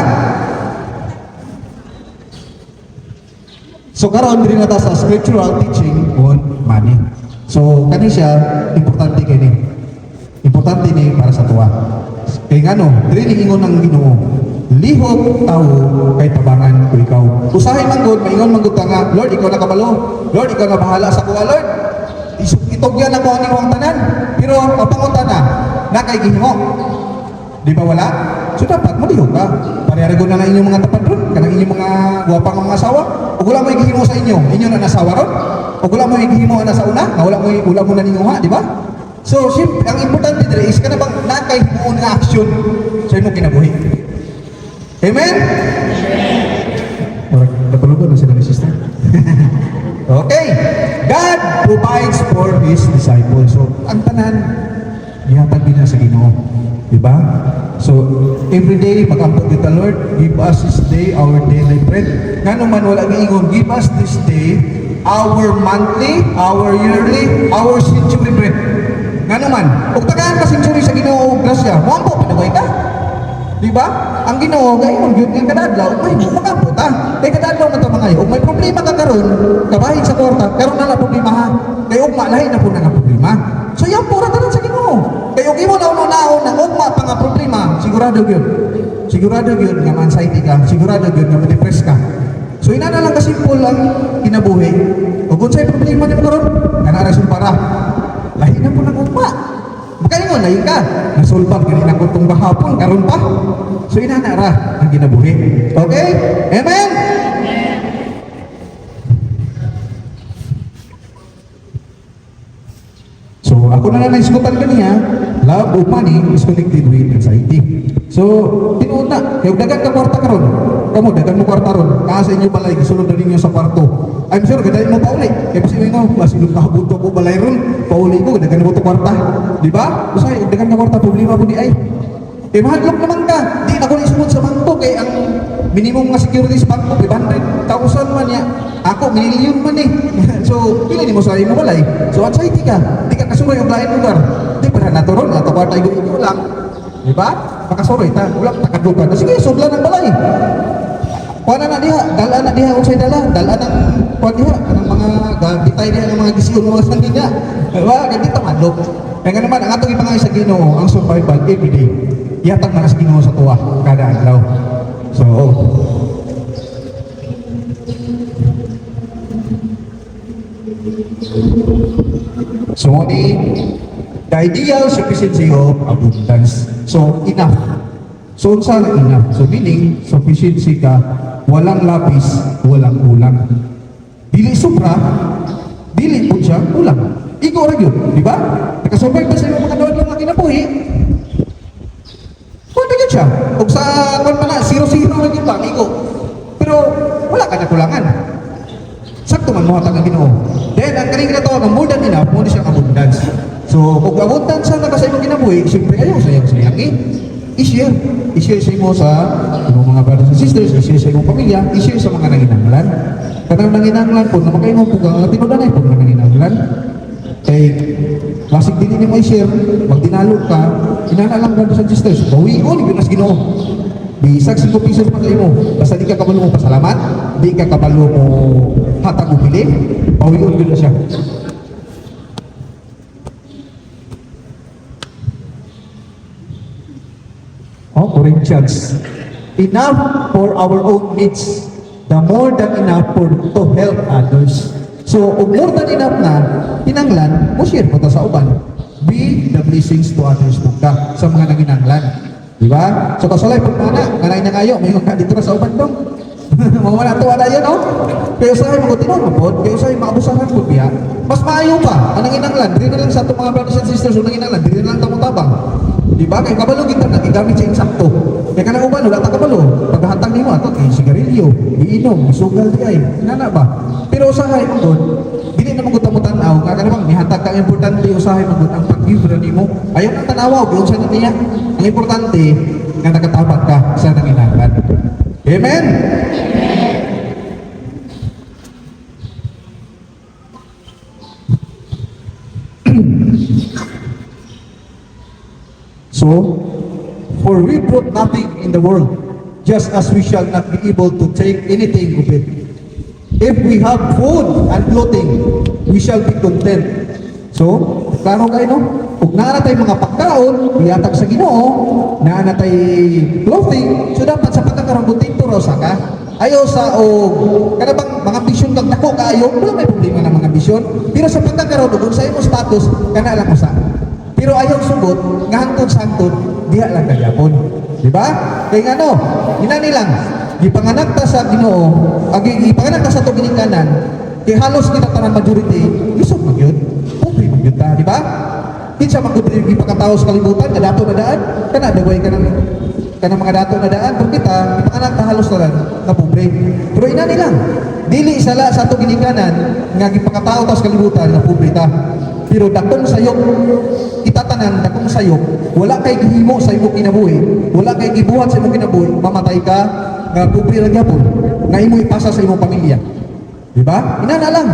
B: So karon diri na ta sa scriptural teaching on money. So kani siya importante kay ni. Importante ni para sa tuwa. Kay ngano, diri ni ingon ang Ginoo. Lihok tao kay tabangan ko ikaw. Usahay man gud, maingon man gud ta nga, Lord ikaw na kabalo. Lord ikaw na bahala sa kuha, Lord. Itugyan ako ang inyong tanan. Pero papangutan na kay Ginoo. Di ba wala? So dapat malihok ka. Parehari ko na lang inyong mga tapat ron. Kanang inyong mga guwapang mga asawa. O wala mo igihimo sa inyo. Inyo na nasawa ron. O wala mo igihimo na sa una. Wala mo na ninyo ha. Di ba? So, ang importante dito is ka na bang nakaihimuon nga action sa inyong kinabuhi. Amen? Amen. Napalubo na sila ni sister. Okay. God provides for His disciples. So, ang tanan, ihatag din na sa Ginoo. Diba? So, every day, mag-ampot with the Lord, give us this day our daily bread. Nga naman, wala giingon, give us this day our monthly, our yearly, our century bread. Nga naman, kung tagaan ka century sa Ginoo o grasya, mo pinagay ka. Diba? Ang Ginoo, gayon, yun yung kadadlaw, may mag-ampot ha. Kaya kadadlaw man ito mga kung may problema ka karon, kabahin sa kwarta, karon na problema ha. Kaya ugma, lahi na po na nga problema. So yan, pura tanan sa Ginoo. Kaya kung imo nauna-naon na ugma pa nga problema, sigurado yun. Sigurado yun nga ma-anxiety ka, sigurado yun nga ma-depress ka. So ina na lang kasimple ang kinabuhi. O kung sa'y problema niyo karon, kanara para. Lahi na po ng ugma. Baka mo, lahi ka. Nasulpan ka rin ang kutong bahapon, karon pa. So ina na ra ang kinabuhi. Okay? Amen? So, ako na lang naiskutan kaniya, love of money is connected with anxiety. So, tinuuna, kaya dagan ka kwarta karon. Kamo, dagan mo kwarta ron. Kaasa inyo balay, gisulod na ninyo sa kwarto. I'm sure, gadayin mo pauli. Kaya pasiwin mo, masilog kahabuto ko balay ron. Pauli ko, dagan mo ito kwarta. Diba? Basta, dagan ka kwarta, problema po di ay. Kaya mahadlok naman ka. Di na ko naisumod sa bangko, kaya ang minimum nga security sa bangko, 500,000 man niya. Ako, million man eh. So, pila ni mo sa imo balay. So, anxiety ka. Di ka kasuroy ang lain lugar. Di pa na naturon, ato kwarta ito lang. Di ba? Pakasuroy ta, ulang takadukan. Sige, sudlan ang balay. Kuha na diha, dala na diha kung sa'y dala ng kuha diha, ng mga bitay diha ng mga gisiyon mga sandina. Diba? Ganito tamadlok. Kaya nga naman, ang atong ipangay sa Ginoo, ang survival everyday. Ihatag na sa Ginoo sa tuwa, kada adlaw. So, the ideal sufficiency of abundance. So, enough. So, unsa na enough? So, meaning, sufficiency ka, walang lapis, walang kulang. Dili sobra, dili po siya kulang. Ikaw rin yun, di ba? Nakasurvive ba sa iyo mga doon lang kinabuhi? Pwede ka siya. Kung sa, kung pa na, 0-0 lang yung iko. Pero, wala ka na kulangan. Sakto man mo hatag ang Ginoo. Then, ang kaning ginatawag ng more than enough, mo siya abundance. So, kung abundance sa naka sa imong kinabuhi, siyempre ayaw sayang i-share. I-share sa imo sa imong mga brothers and sisters, i-share sa imong pamilya, i-share sa mga nanginanglan. Kanang nanginanglan po, na makaimong po kang tinudanay po ng nanginanglan. Kay, klasik din mo i-share, magdinalo ka, inanalang brothers and sisters, bawi ko, libinas Ginoo. Bisag 5 pisos pa kayo mo. Basta di ka kabalo mo pasalamat, di ka kabalo mo hatag o pili, pawion yun na siya. Corinthians. Enough for our own needs, the more than enough to help others. So, kung more than enough na, hinanglan, mo share po sa uban. Be the blessings to others po ka sa mga nanginanglan. Diba? So, kasulay po na, nanay na ngayon, may mga dito na sa uban dong. Mawala to wala yan, no? Kaya usahay magutinon mo po, kaya usahay maabusahan po biya. Mas maayo pa, ang nanginanglan, dito na lang sa itong mga brothers and sisters, yung nanginanglan, dito na lang tamutabang. Diba? Kaya kabalo kita na, igamit siya insakto. Kaya ka na uban, wala ta kabalo. Paghatang ni mo, ato, kaya sigarilyo, iinom, isugal di ay, hinana ba? Pero usahay mo doon, dili na magut mo tanaw, kaya namang nihatag ka importante, usahay mo doon, ang pag-give ni mo. Ayaw ng tanawa, o sa niya. Ang importante, nga nakatapat ka sa nanginanglan. Amen? So, for we brought nothing in the world, just as we shall not be able to take anything of it. If we have food and clothing, we shall be content. So, klaro kayo, no? Kung naanatay mga pagkaon, iyatag sa Ginoo, naanatay clothing, so dapat sa pagkakaroon dito rosa ka. Ayaw sa kada bang mga bisyon kag nako kaayo, wala may problema ng mga bisyon. Pero sa pagkakaroon kung sa imong status, kana lang mo sa. Pero ayaw sugot, nga hangtod-sangtod, diha lang kagapon. Di ba? Kaya ano, inani lang, ipanganak ta sa Ginoo, ipanganak ta sa itong ginikanan, kaya halos kita tanan majority, isog magyod, pobre magyod ta, di ba? Kinsa magkudri ipakatao sa kalibutan, na dato na daan, kana dagway ka ng mga dato na daan, kung kita, ipanganak ta halos na lang, na pobre. Pero inani lang, dili isala sa itong ginikanan, nga ipakatao ta sa kalibutan, na pobre ta. Pero dakong sayok, kita tanan dakong sayop, wala kay gihimo sa imong kinabuhi, wala kay gibuhat sa imong kinabuhi, mamatay ka nga kupi ra gyapon nga imo ipasa sa imong pamilya. Di ba? Inana lang.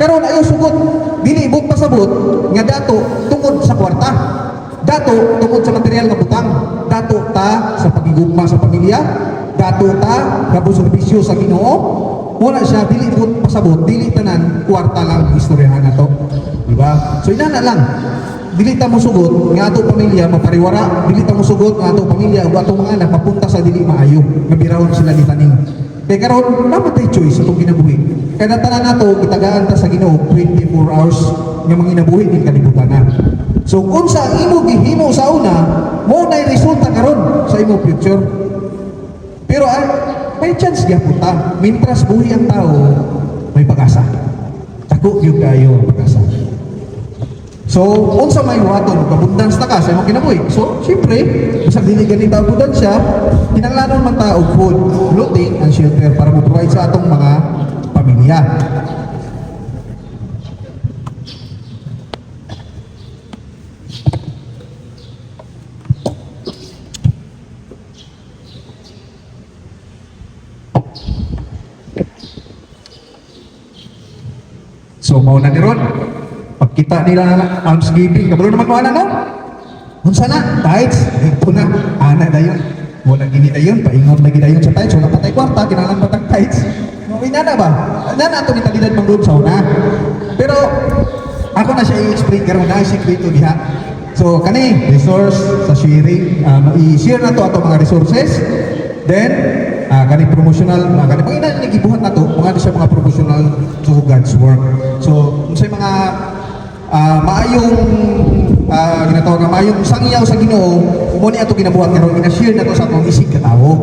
B: Karon ayo sugot, dili ibog pasabot nga dato tungod sa kwarta. Dato tungod sa material nga butang. Dato ta sa pagigugma sa pamilya. Dato ta sa serbisyo sa Ginoo. Wala siya dili ibog pasabot, dili tanan kwarta lang istoryahan nato. Di ba? So inana lang. Dili ta mo sugot nga ato pamilya mapariwara, dili ta mo sugot nga ato pamilya ug ato mga anak mapunta sa dili maayo, nga birawon sila ni taning. Kaya karon naman tayo choice atong ginabuhi. Kaya tanan nato gitagaan ta sa Ginoo 24 hours nga manginabuhi ning kalibutan na. So kung sa imo gihimo sa una, mo na resulta karon sa imo future. Pero may chance gyapon ta. Mintras buhi ang tao, may pag-asa. Dako gyud kayo ang pag-asa. So, unsa may waton, kabundans ta ka sa imong kinabuhi. So, siyempre, bisag dili ganito abundansya, kinahanglan man ta og food, clothing, and shelter para mo-provide sa atong mga pamilya. So, mauna ni Ron. Pagkita nila almsgiving, kabalo naman mo no? Unsa na? Tides? Ito na. Ana dayon. Wala gini dayon. Paingon lagi dayon sa tides. Wala patay kwarta. Kinalang patang tides. Okay na ba? Na ito ni talidad mang doon sa una. Pero, ako na siya i-explain karon na sikreto diha. So, kani, resource sa sharing. I-share na to ato mga resources. Then, kani promotional, kani pag inagibuhat na to, mga siya mga promotional to God's work. So, unsay mga maayong ginatawag nga maayong sangyaw sa Ginoo, mo ni ato ginabuhat karon gina-share na to sa atong isig ka tawo.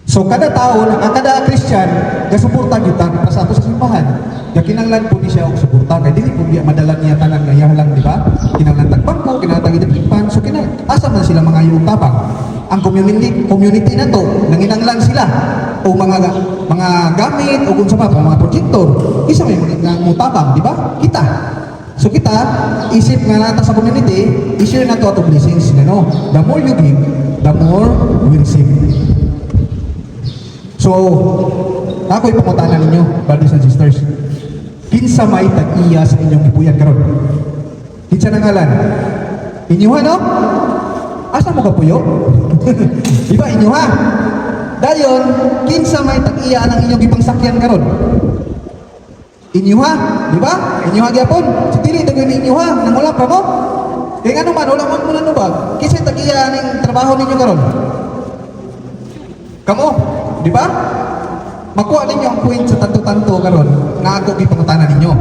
B: So kada tao, kada Christian, gasuporta gyud ta sa ato sa simbahan. Kinahanglan po ni siya og suporta kay dili po biya madala niya tanan nga yahalang, di ba? Kinahanglan tagpangko, kinahanglan ipan, so asa man sila mga yung tapang. Ang community na to, nanginanglan sila o mga gamit o kung sa mga projector. Isa may mga mutabang, di ba? Kita. So kita, isip nga nata sa community, i-share na to ato blessings. No? The more you give, the more you receive. So, ako'y pangutanan ninyo, brothers and sisters. Kinsa may tag-iya sa inyong ipuyan karon? Kinsa na ngalan? Inyuha, no? Asa mo ka puyo? Di ba inyuha? Dayon, kinsa may tag-iya ang inyong ipangsakyan karon? Inyuha, di ba? Inyuha gyapon. So dili dayon inyuha, nang wala pa mo. Kaya nga naman, wala man mo nanubag. Kinsa tag-iya ning trabaho ninyo karon? Kamo, di ba? Makuha ninyo ang point sa tanto-tanto karon na ako gipangutanan ninyo.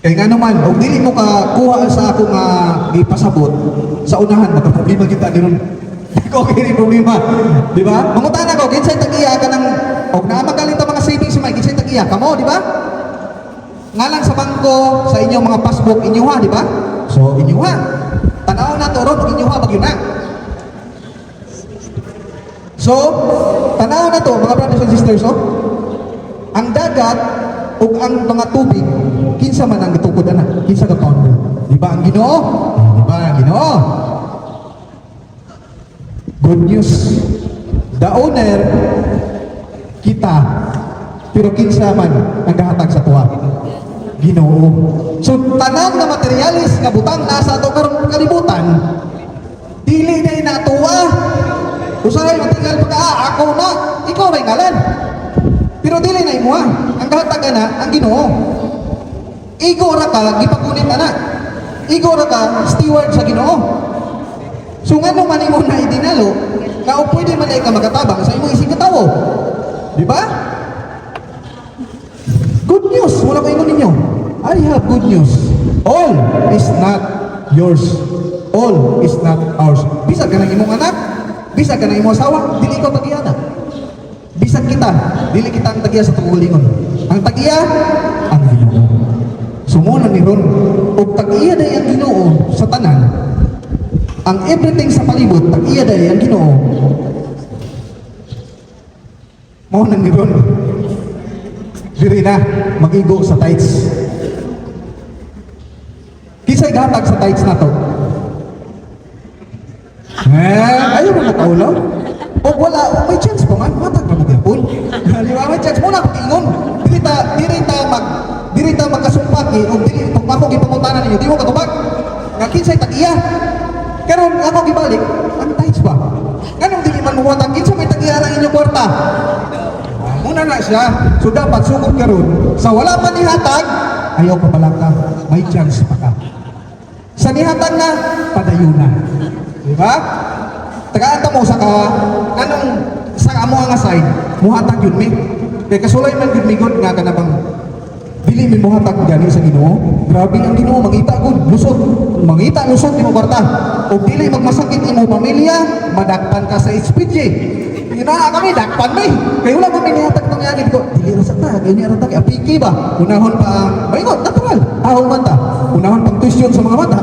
B: Kaya nga naman, kung dili mo ka kuha sa ako nga ipasabot sa unahan, mataproblema kita din. Okay, ni problema. Di ba? Mangutanan ko, kinsay tag-iya ka ng, o naamagaling ta mga savings may, kinsay tag-iya ka mo, di ba? Ngalan sa bangko, sa inyong mga passbook, inyuha, di ba? So, inyuha. Tanaw na to, ron, inyuha, bagyo na. So, tanaw na to, mga brothers and sisters, oh. Ang dagat o ang mga tubig, kinsa man ang gitukod na, kinsa ka founder. Di ba ang Ginoo? Di ba ang Ginoo? Good news. The owner, kita. Pero kinsa man ang gahatag sa tuwa? Ginoo. So, tanan na materialis nga butang nasa ato karong kalibutan, dili na inatuwa. Usahay material pagka, ako na, ikaw may ngalan. Pero dili na imuha. Ang kahatagan na, ang Ginoo. Igo ra ka, gipagunit na. Igo ra ka, steward sa Ginoo. So nga naman imo na idinalo, nga o pwede man ay ka magatabang sa imong isig katawo. Di ba? Good news, wala kayo ninyo. I have good news. All is not yours. All is not ours. Bisag ka ng imong anak, bisag ka ng imong asawa, dili ko tagiya na. Bisag kita, dili kita ang tagiya sa tunggulingon. Ang tagiya, ang Ginoo. Sumuna ni Ron, o tagiya na ang Ginoo sa tanan, ang everything sa palibot, tagiya na ang Ginoo. Mao nang ni Ron. diri na mag-igo sa tights. Kisay gatag sa tights na to. Ayaw na nakaulaw. O wala, may chance pa man, matag na magyapon. Di ba, may chance muna pag-ingon. Diri ta magkasumpaki, o diri, pag ako gipangutanan ninyo, di mo katubag. Nga kinsay tag-iya. Karon ako gibalik, ang tights ba? Ganong dili man muwatag, kinsa may tag-iya ng inyong kwarta. Muna na siya. So dapat sugod karon. Sa wala pa nihatag, ayaw pa pala ka. May chance pa ka. Sa nihatag na, padayon na. Di ba? Tagaan mo sa ka, anong sa amo nga side, muhatag yun mi. Kaya kasulay man yun mi god nga ka na bang dili mi muhatag gani sa Ginoo. Grabe ang Ginoo, mangita gud lusot. Mangita lusot imo kwarta. O dili magmasakit imo pamilya, madakpan ka sa HPG. Ina kami dakpan mi. Kay wala man nihatag tong yagid ko. Dili ra sakta, kay ni ra ta apiki ba. Unahon pa maingon natural. Ahon man ta. Unahon pang tuition sa mga bata.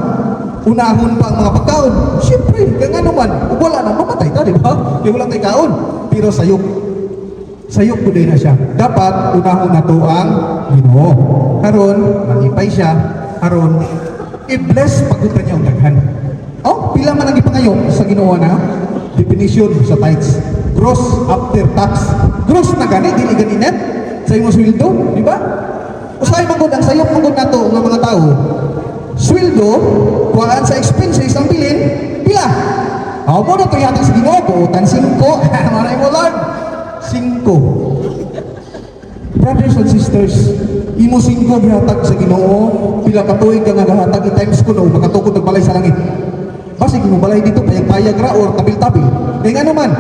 B: Unahon pa ang mga pagkaon. Siyempre, kaya nga naman, wala na, mamatay ka, di ba? Kaya wala tayo kaon. Pero sayok. Sayok ko din na siya. Dapat, unahon na to ang Ginoo. Karon, malipay siya. Karon, i-bless pagkutan niya ang daghan. Oh, pila man ang ipangayon sa Ginoo na definition sa tithes. Gross after tax. Gross na gani, dili gani net. Sa imong sweldo, di ba? Usay magod ang sayok magod na to ng mga tao. Sweldo, kuhaan sa expenses ang bilin, pila? Ako mo na ito yatang sa Ginoo ko, tan 5. Maray mo Lord, 5. Brothers and sisters, imo 5 gihatag sa Ginoo, pila ka tuig ka nga gahatag i-times ko no, makatukod ng balay sa langit. Basig mo balay dito, payag-payag ra or tabil-tabil. Kaya nga naman,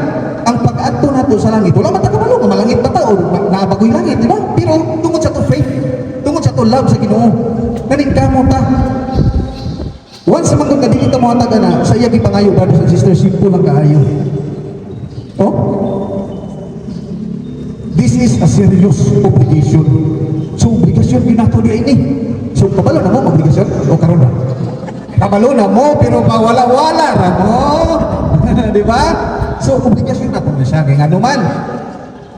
B: ang pag-adto nato sa langit, wala man tagamalo, malangit ba ta o nabagoy langit, di ba? Pero tungod sa to faith, tungod sa to love sa Ginoo, naningkamo ta. Once sa mga kadili ta mo hataga na, sa iya gipangayo, brothers and sisters, simple lang kaayo. Oh? This is a serious obligation. So, obligasyon ginato di ini. So, kabalo na mo, obligasyon? O karon na? Kabalo na mo, pero pawala-wala ra mo. Di ba? So, obligasyon na na siya. Kaya nga naman,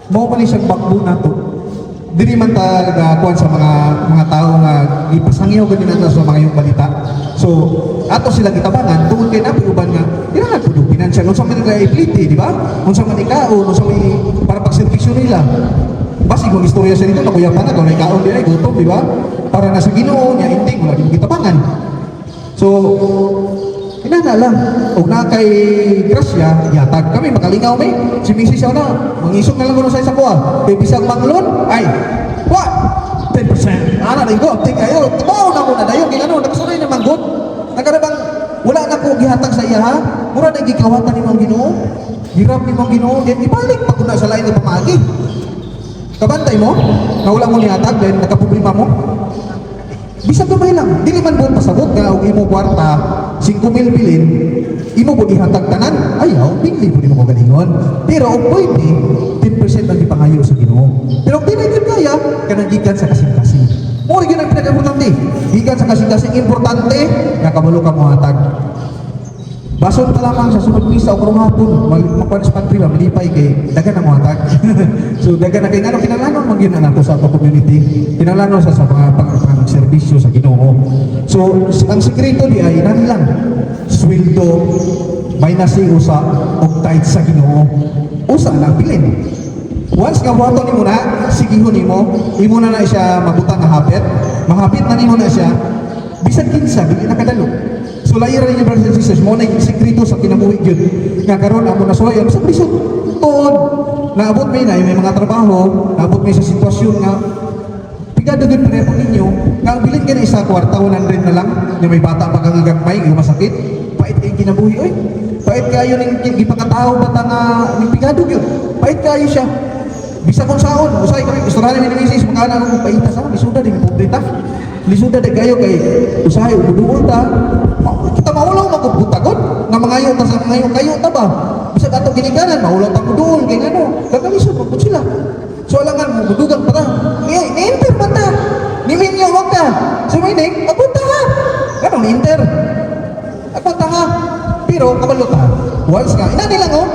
B: mo pala siyang bakbo na to. Dili man ta nagakuan sa mga tao nga ipasangyaw gani nato sa mga yung balita. So, ato sila gitabangan tungod kay napi uban nga kailangan pud financial unsa man i-pliti, di ba? Unsa man ikaon, unsa may para pagserbisyo nila. Basi kung istorya sa dito nakuya pa na kung ikaon di ay gutom, di ba? Para na sa Ginoo niya inting wala gyud gitabangan. So, inana lang. Og na kay grasya, yatag kami makalingaw may. Si Mrs. na, mangisog na lang ko sa isa ko Kay bisag manglon, ay, what? 10%. Ana na ko, take kayo. Tumaw na ko na dayon kay ano, nakasanay na manggod. Nagkarabang wala na ko gihatag sa iya ha. Mura na gikawatan ni mong Ginoo. Hirap ni mong Ginoo, then ibalik pa ko na sa lain ng pamagi. Kabantay mo, na wala mo nihatag, then nakaproblema mo. Bisag gamay lang, dili man buong pasabot nga og imo kwarta 5,000 bilin, imo po ihatag tanan, ayaw, bigli po mo galingon. Pero og pwede 10% ang ipangayo sa Ginoo. Pero kung di kaya, kanang gikan sa kasing-kasing. Mo rin yun ang pinaka-importante. Gikan sa kasing-kasing importante nga kabalo ka mo hatag. Bason pa lamang sa sunod misa o karong hapon, magpanis pantry ba, malipay kay dagan na mo hatag. So dagan na kay nga kinalanon man yun na nato sa ato community. Kinalanon sa mga pang-serbisyo sa Ginoo. So ang sekreto di ay nani lang. Sweldo, may nasiusa og tithe sa Ginoo. Usa lang bilin. Once nga buhaton nimo na, sigihon nimo, imo na siya mabutang nga hapit. Mahapit na nimo na siya. Bisan kinsa dili na kadalo. So layer rin yung brothers and sisters, mo na yung sekreto sa kinabuhi yun. Nga karon amo na suwayan, sa bisod, tuod. Naabot may na, may mga trabaho, naabot may sa sitwasyon nga, pigado din pa po ninyo, nga ang bilin ka na isa kwarta, 100 na lang, yung may bata pagkangagagmay, yung masakit, pait kayo kinabuhi, oy. Pait kayo ng ipakatao bata nga, may pigado yun. Pait kayo siya. Bisa kung saon, usay kami, gusto na namin ni Mrs. Magkana kung paita sa, lisuda din, pubrita. Lisuda din kayo kay usahay, uduol ta. Kita maulaw magputagon nga mangayo ta sa mangayo kayo ta ba bisag ato ginikanan maulaw ta kuduol kay ngano gagalisod magpud sila so alangan mo gudugang pa ta ni-enter man ta niminyo wag ka suminig apunta ha ganong ni-enter apunta ha pero kabalo ta once ka ina nilang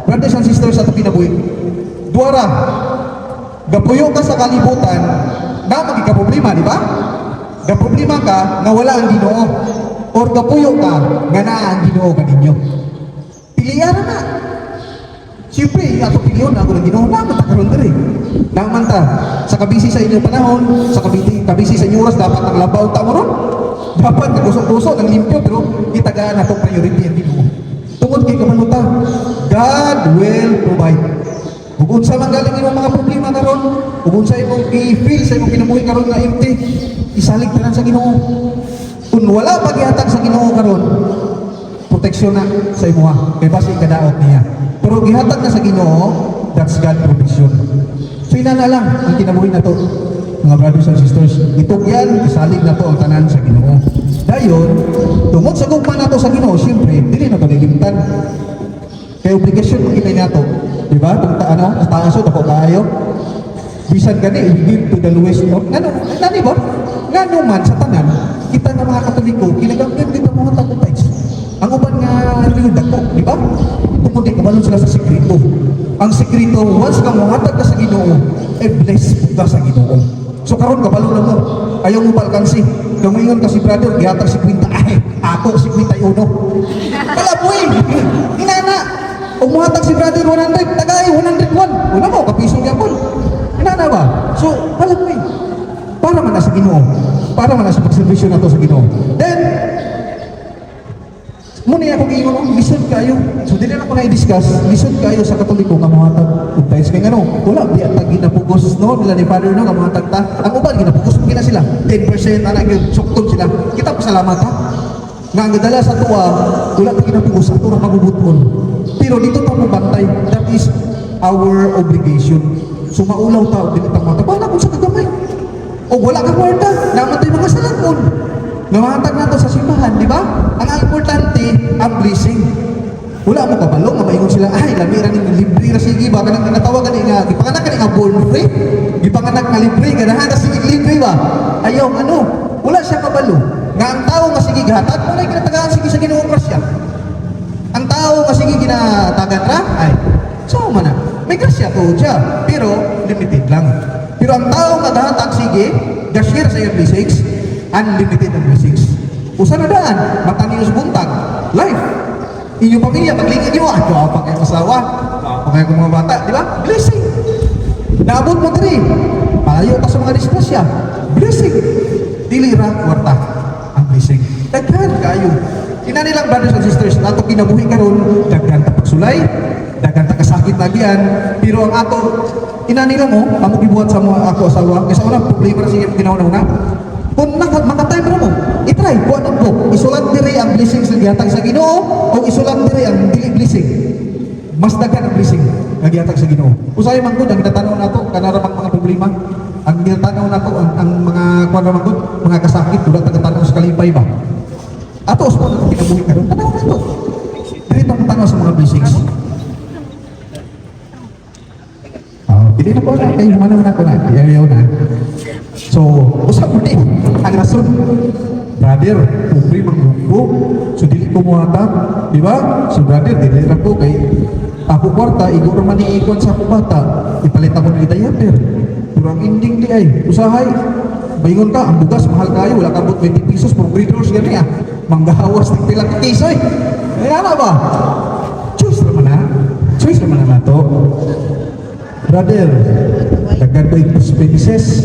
B: brothers and sisters sa ato kinabuhi duara gapuyo ka sa kalibutan, na magika problema, di ba? Gaproblema ka nga wala ang Ginoo or gapuyo ka nga naa ang Ginoo kaninyo. Pilihan na. Siyempre, ato piliyon na ako ng Ginoo na matakaroon diri. Naman ta, sa kabisi sa inyong panahon, sa kabisi sa inyong oras, dapat ang labaw ta mo ron. Dapat nagusok-usok, ng limpyo, pero itagaan na itong priority ang Ginoo. Tungod kay kamanuta, God will provide. Kung unsa man galing imong mga problema karon, kung unsa imong i-feel sa imong kinabuhi karon nga empty, isalig tanan sa Ginoo. Kung wala paghihatag sa Ginoo karon, proteksyon na sa imuha. Kay basi kadaot niya. Pero gihatag na sa Ginoo, that's God provision. So ina na lang ang kinabuhi na to, mga brothers and sisters. Itog yan, isalig na to ang tanan sa Ginoo. Dayon, tungod sa gugma na to sa Ginoo, siyempre, dili na to lilimtan. Kaya obligasyon mo kita nato. Diba? Kung taaso, ako kayo. Bisan gani, give to the lowest. Nani ba? Nga man sa tanan, kita nga mga Katoliko, ginagamit dito mga tagupays. Ang uban nga rin dako, di ba? Tungkol di kabalon sila sa sekreto. Ang sekreto, once ka muhatag ka sa Ginoo, bless ka sa Ginoo. So karon kabalo na mo, ayaw mo palkansi. Lumingon ka si brother, gihatag si Quinta, ay, ako si Quinta Uno. Kalaboy! Inana! Kung muhatag si brother 100, tagay 101. Una mo, kapiso yapon. Inana ba? So, kalaboy. Para man na sa Ginoo. Para man na sa pagservisyo na to sa Ginoo. Then, muna ako giingon, lisod kayo. So, dili na ko na i-discuss, lisod kayo sa Katoliko nga muhatag. Kung tayo sa kanya, wala, di at ginapugos, no? Nila ni Father, no? Nga muhatag ta. Ang uban, ginapugos mo na sila. 10% anak yun, suktong sila. Kita pa salamat, ha? Nga ang dala sa tuwa, wala pa ginapugos, ato na magubuton. Pero dito pa mo bantay, that is our obligation. So, maulaw tao, dili ta mo, tabala kung sa kagamay. O wala kang kwarta, naman tayo mga salamon. Namatag na to sa simbahan, di ba? Ang importante, ang blessing. Wala mo kabalong, maingon sila, ay, lamira ng libre na sige ba? Kanang tinatawagan nga, gipanganak ka nga born free, gipanganak nga libre, ganahan na sige libre ba? Ayaw, wala siya kabalo. Nga ang tao nga sige gahatag, wala yung kinatagaan sige sa Ginoong grasya. Ang tao nga sige ginatagan ra, ay, so man na. May grasya to dyan, pero limited lang. Pero ang tao nga gahatag sige, gashare sa iyong blessings, unlimited ang blessings. Usa na daan, matanios buntag, life. Inyong pamilya, maglingin nyo, pa kayo asawa, pa kayo mga bata, di ba? Blessing. Naabot mo diri, payo ka sa mga disgrasya, blessing. Dili ra kwarta ang blessing. Daghan kayo. Ina nilang brothers and sisters, nato kinabuhi karon, daghan ta pagsulay, daghan ta kasakit lagyan, pero ang ato, ina nila mo, amo gibuhat sa mga ako asawa, kasi una problema na siya ginauna-una. Kung makatime na mo, itry, buwan ang book. Isulat diri ang blessing sa gihatag sa Ginoo o isulat diri ang dili blessing. Mas daghan ang blessing nga gihatag sa Ginoo. Usay man gud ang ginatanaw nato kanaramang mga problema. Ang ginatanaw nato ang mga kuan man gud, mga kasakit tulad tagatanaw sa kalipay ba. Ato sa mga kinabuhi karon, tanaw nato. Diri ta tanaw sa mga blessings. Hindi na po na, kayo humanaw na ko na, ayaw na. So, usap mo ang rason, brother, pupri magrupo, so dili ko muhatag, di ba? So brother, dili lang po kay ako kwarta, igo naman iikon sa ako bata, ipalit ako ng diaper. Pero ang ending di ay, usahay, bayingon ka, ang bugas, mahal kayo, wala ka 20 pesos for breeders, gani ah, manggahawas, tigpilang kiso eh. Kaya na ba? Choice naman na to. Brother, daghan ko expenses,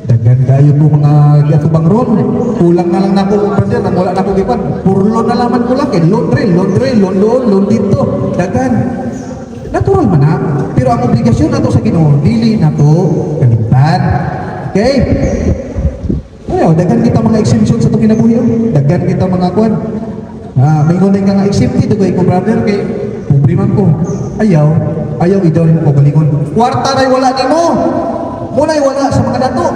B: daghan kayo po mga gatubang ron. Kulang na lang na po, brother, nang wala na po gipan. Puro loan na laman ko lang, loan dito, daghan. Natural man na, pero ang obligasyon na to sa Ginoo, dili na to kalimtan. Okay? Ayaw, daghan kita mga exemption sa itong kinabuhi, daghan kita mga kwan. May ngunay ka nga exempted, ko brother, kay problema ko. Ayaw idaw mo pagalingon. Kwarta ray wala nimo. Munay wala sa mga dato.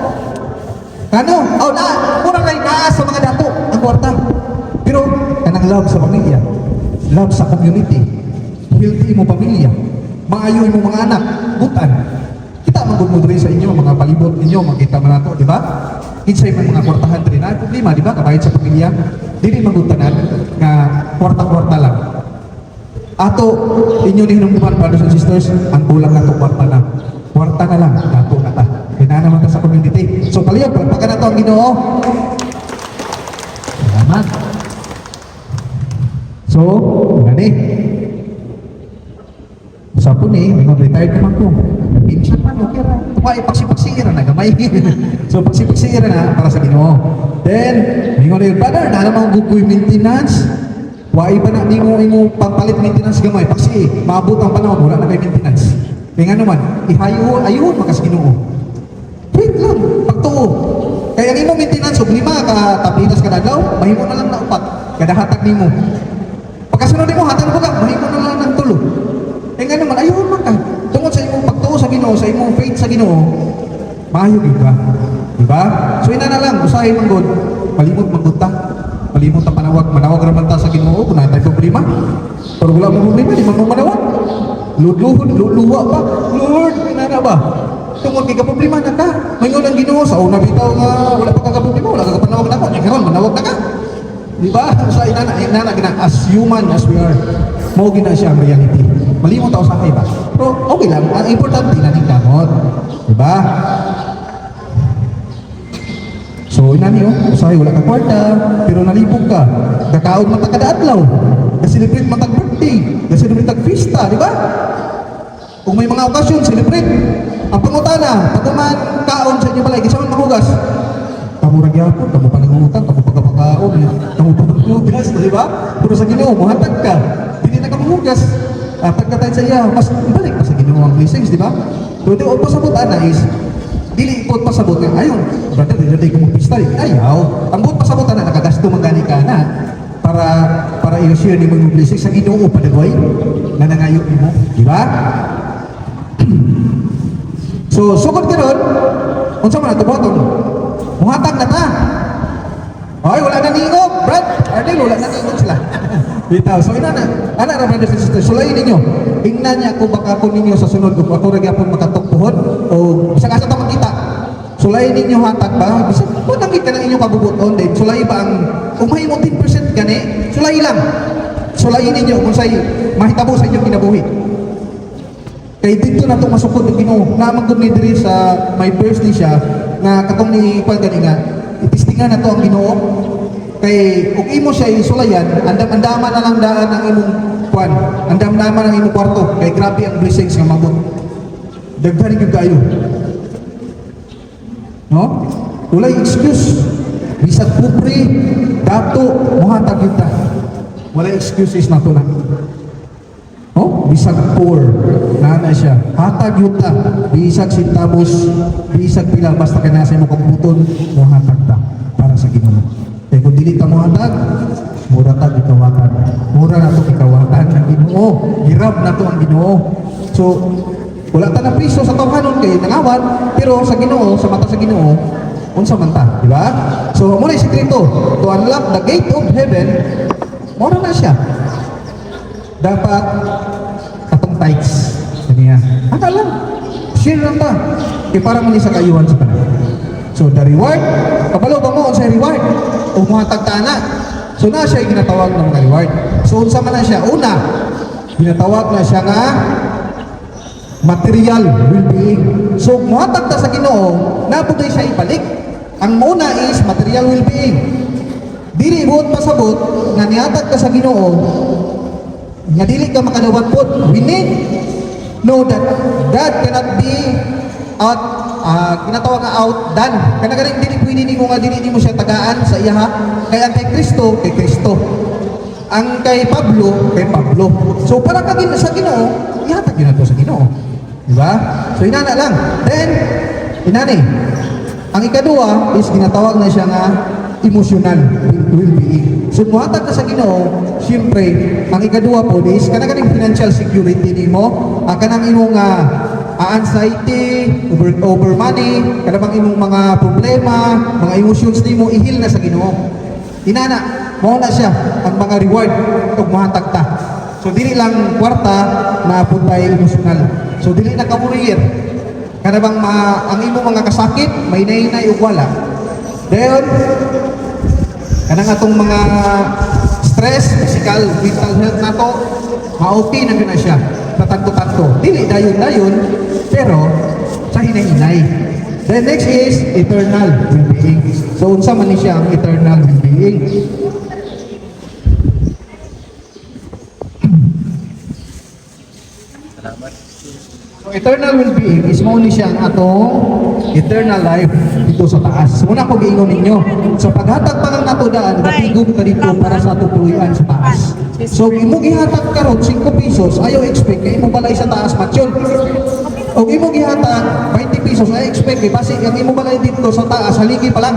B: Kano? Muna ray na sa mga dato ang kwarta. Pero kanang love sa pamilya, love sa community, healthy mo pamilya, maayoy mo mga anak, butan. Kita magmudre sa inyo mga palibot ninyo, makita man nato, di ba? Kinsay man mga kwartahan diri na problema, di ba? Kabayad sa pamilya, dili magutanan nga kwarta-kwarta lang. Ato, inyo ni hinumduman, brothers and sisters, ang kulang na kwarta na. kwarta na lang, dato na ta. Kaya naman ta sa community. So paliyo, pagpaka na to ang Ginoo. Salamat. So, gani. Sa po ni, may retired naman ko. Pinsan man, okay ra. Why, pagsipagsiira na, gamay. So, pagsipagsiira na, para sa Ginoo. Then, may nga na yun, brother, na namang gugoy maintenance. Why ba na, di mo pagpalit maintenance gamay. Pagsi, maabot ang panahon, wala na kay maintenance. Kaya nga naman, ayun, makas Ginoo. Wait lang, pagtuo. Kaya ang imo maintenance, kung 5 ka tablitas kada adlaw, mahimo na lang na 4. Kada hatag nimo. Pagkasunod mo, hatag mo ka, mahimo na lang ng 3. Kaya nga naman, ayun man ka. Tungkol sa imong pagtuo sa Ginoo, sa imong faith sa Ginoo, maayo di ba? Diba? So ina na lang, usahin mong God, malimot manggut ta. Malimot ta manawag raman ta sa Ginoo, kung natay problema. Pero wala mo problema, di man mo manawag. Luwa pa. Lord, ina na ba? Tungkol kay problema na ka. Mayon ang Ginoo sa una bitaw nga wala pa ka problema, wala ka panawag na ko. Nya karon manawag na ka. Di ba? So ina na gina as human as we are. Mao gina siya ang reality. Malimot ta usahay ba? Pero okay lang, ang importante na ning damot. Di ba? So ina niyo, usahay wala ka kwarta, pero nalipog ka. Kakaon man ta kada adlaw. Ka-celebrate man tag birthday, ka-celebrate tag fiesta, di ba? Kung may mga okasyon, celebrate. Ang pangutana, pagkuman kaon sa inyo balay, kisa man mahugas. Kamu ra gyapon, kamu pa nangungutang, kamu pa kapakaon, kamu pa maghugas, di ba? Pero sa Ginoo, muhatag ka. Dili na ka maghugas. Atag ka tayo sa iya, mas ibalik pa sa Ginoo ang blessings, di ba? Pero di o pasabot ana is, dili ikot pasabot nga, ayon, brother, dili ko mo pista, ayaw. Ang buot pasabot ana, nakagasto mangani ka na, para i-share ni mga blessings sa Ginoo pa dagway, na nangayo mo, di ba? So, sugod ka ron, unsa man natubuhaton? Muhatag na ta. Ay, wala na niingog, Brad. Ardil, wala na niingog sila. Bitaw. So, ana ra brothers and sisters, sulayin ninyo. Ingnan niya kung baka ko ninyo sa sunod, kung ako ragyapon makatukpuhon, o bisag asa ta makita. Sulayin ninyo hatag ba? Bisag, kung nakita na inyo kabubuton, din, sulayin ba ang, kung may mo 10% gani, sulayin lang. Sulayin ninyo kung sa'yo, mahitabo sa inyong kinabuhi. Kaya dito na itong masukod ng Ginoo. Namagod ni diri sa may verse ni siya na katong ni Paul gani nga, itistingan na to ang Ginoo. Kay kung imo siya isulayan, andam-andama na lang daan ang imong kwan. Andam-andama ng imong kwarto. Kay grabe ang blessings nga mabot. Daghan gyud kayo. No? Walay excuse. Bisag pobre, dato, muhatag gyud ta. Walay excuses na to na. Oh, bisag poor, nana siya. Hatag yun ta. Bisag sintabos, bisag pila, basta ka nasa mo kabuton, mo hatag ta para sa Ginoo. Kaya kung dili ka mo hatag, mura ta ikawatan. Mura na to ikawatan ng Ginoo. Hirap na to ang Ginoo. So, wala ta na priso sa tawhanon kay nangawat, pero sa Ginoo, sa mata sa Ginoo, unsa man ta, di ba? So, muna yung sikreto, to unlock the gate of heaven, mura na siya. Dapat katong tithes kaniya. Aka lang. Share lang ta. Kaya para man sa kayuhan sa tanan. So the reward, kabalo ba mo sa reward? O mga tagtana. So na siya ginatawag ng mga reward. So unsa man na siya? Una, ginatawag na siya nga material well-being. So muhatag ta sa Ginoo, napuday siya ibalik. Ang una is material well-being. Dili buot pasabot nga nihatag ka sa Ginoo nga dili ka makalawat po. We need know that God cannot be ginatawag nga outdone. Kana galing dili pwede nimo nga dili nimo siya tagaan sa iya ha. Kay ang kay Kristo, kay Kristo. Ang kay Pablo, kay Pablo. So para ka sa Ginoo, ihatag yun na to sa Ginoo. Di ba? So inana lang. Then, inani. Ang ikadua is ginatawag na siya nga emotional well-being. So muhatag ka sa Ginoo, siyempre, ang ikadua po is kanang financial security nimo, kanang imong anxiety, over money, kanang imong mga problema, mga emotions nimo ihil na sa Ginoo. Inana, mao na siya ang mga reward ug muhatag ta. So dili lang kwarta na puntay emotional. So dili na kamurir. Kana bang ang imong mga kasakit, may nainay ug wala. Dayon kanang atong mga stress, physical, mental health nato, ma-okay na siya. Tatanto-tanto. Dili dayon-dayon, pero sa hinahinay. Then next is eternal well-being. So unsa man ni siya ang eternal well-being? So eternal well-being is mo ni siya ang atong eternal life dito sa taas. Muna ko giingon ninyo. So paghatag pa ng natudaan, gatigom ka dito para sa atong puluyan sa taas. So imo gihatag karon 5 pesos, ayaw expect kay imo balay sa taas matyon. O imo gihatag 20 pesos, ayaw expect kay basi ang imo balay dito sa taas haligi pa lang.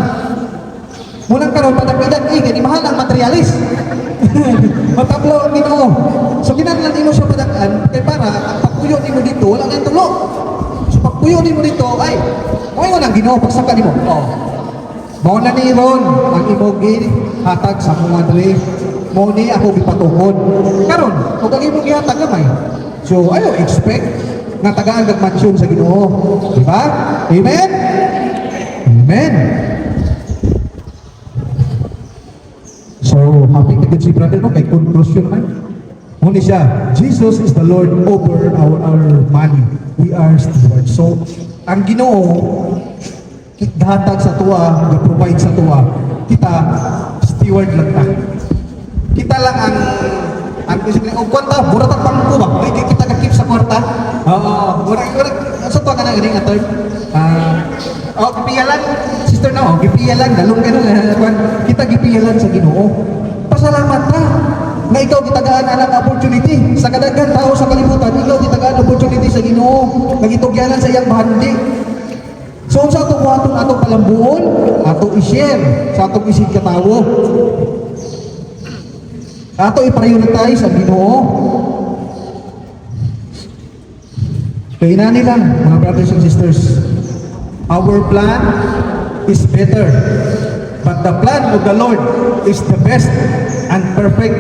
B: Munang karon padapidan kay mahal ang materialis. Matablo ang Ginoo. So kinahanglan nimo siya padakan kay para ang pagpuyo nimo dito wala nang tulo. So pagpuyo nimo dito ay moy ang Ginoo pagsaka nimo. Oh. Mao na ni ron ang imo gihatag sa mga dre. Mao ni ako gipatukod. Karon ug ang imo gihatag gamay. So ayo expect nga tagaan kag mansyon sa Ginoo. Di ba? Amen. Amen. So, happy ka si brother, no? Kay conclusion man. Muna siya, Jesus is the Lord over our money. We are stewards. So, ang Ginoo, hatag sa tuwa, provide sa tuwa, kita, steward lang ta. Kita lang ang basically, o kwarta, burat ang pangko ba? May kita ka-keep sa kwarta. Oo, burat, sa tuwa ka na galing attorn. Gipiyalan, sister na, gipiyalan, dalong gano'n, kita gipiyalan sa Ginoo. Pasalamat ka na ikaw gitagaan ang opportunity. Sa kadaghan tao sa kalibutan, ikaw gitagaan opportunity sa Ginoo. Nagitugyanan sa iyang bahandi. So, sa atong buhaton, atong palambuon, atong i-share, sa atong isig katawo. Ato i-prioritize ang Ginoo. Kaya inani lang, mga brothers and sisters, our plan is better, but the plan of the Lord is the best and perfect.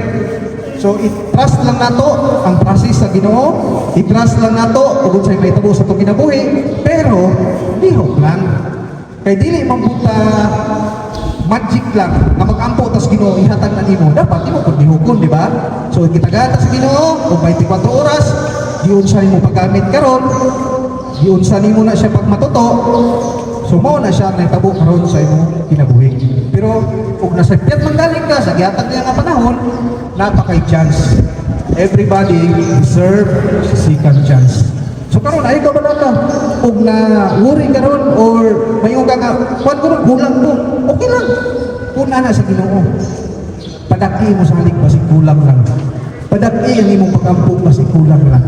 B: So, i-trust lang nato ang process sa Ginoo, i-trust lang nato kung sa'yo may tabo sa itong kinabuhi, pero lihok lang. Kaya dili mambuta magic lang na mag-ampo tas Ginoo ihatag na nimo, dapat di mo pud lihokon, di ba? So, kitagata sa Ginoo kung 24 oras, giunsa nimo paggamit karon, giunsa nimo na siya pag matuto. So mao na siya nahitabo karon sa imong kinabuhi. Pero kung nasagpyat man galing ka sa gihatag niya nga panahon, napakay chance. Everybody deserve second chance. So karon ay ka ba ka? Kung na worry karon or mayong ka nga, kuan ko kulang ko. Okay lang. Kung na sa Ginoo. Padaki mo sa halik basig kulang lang. Padaki ang imong pag-ampong basig kulang lang.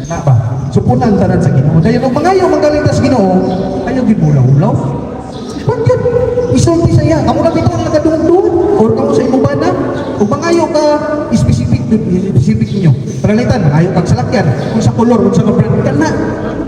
B: Na ba? So punan tanan sa Ginoo. Dahil kung mangayo magaling ta sa Ginoo, ayaw gibulaw-ulaw. Bakit? Isulti sa iya. Kamu na bitaw ang nagadungdung or kamu sa imong bana. Kung mangayo ka, specific ninyo. Panalitan, mangayo kang salakyan. Kung sa kolor, kung sa brand ka na.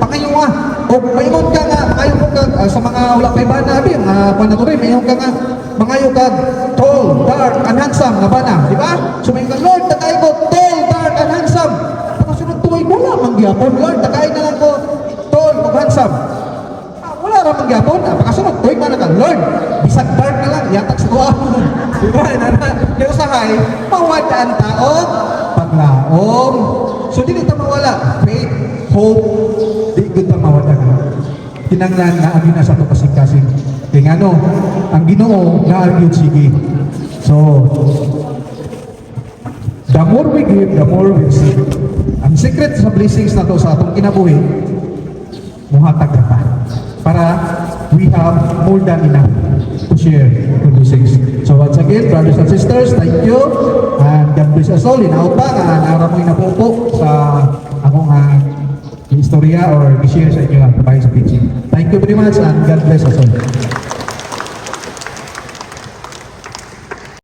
B: Pangayo nga. O mayon ka nga, mangayo ka sa mga wala pa bana. Mga panatuloy, mayon ka nga. Mangayo ka tall, dark, and handsome na bana. Di ba? So mayon ka, Lord, tagay ko tall, dark, and handsome. Pakasunod tuway mo lang ang gyapon. Lord, tagay na lang ko tall, o handsome. Wala ramang gyapon. Pakasunod tuway man ka, Lord, bisag dark na lang, yatag sa tuwa. Di ba? Kaya usahay, mawad ang tao, paglaom. So, di nito mawala. Faith, hope, di good na mawala ka. Kinanglan na agin na sa ito kasing-kasing. Kaya nga no, ang Ginoo na argued sige. So, the more we give, the more we receive. Ang secret sa blessings na ito sa atong kinabuhi, muhatag na pa. Para we have more than enough to share the blessings. So once again, brothers and sisters, thank you. And God bless us all. Inaot pa nga, naramoy na po sa akong istorya or i-share sa inyo ang bahay sa teaching. Thank you very much and God bless us all.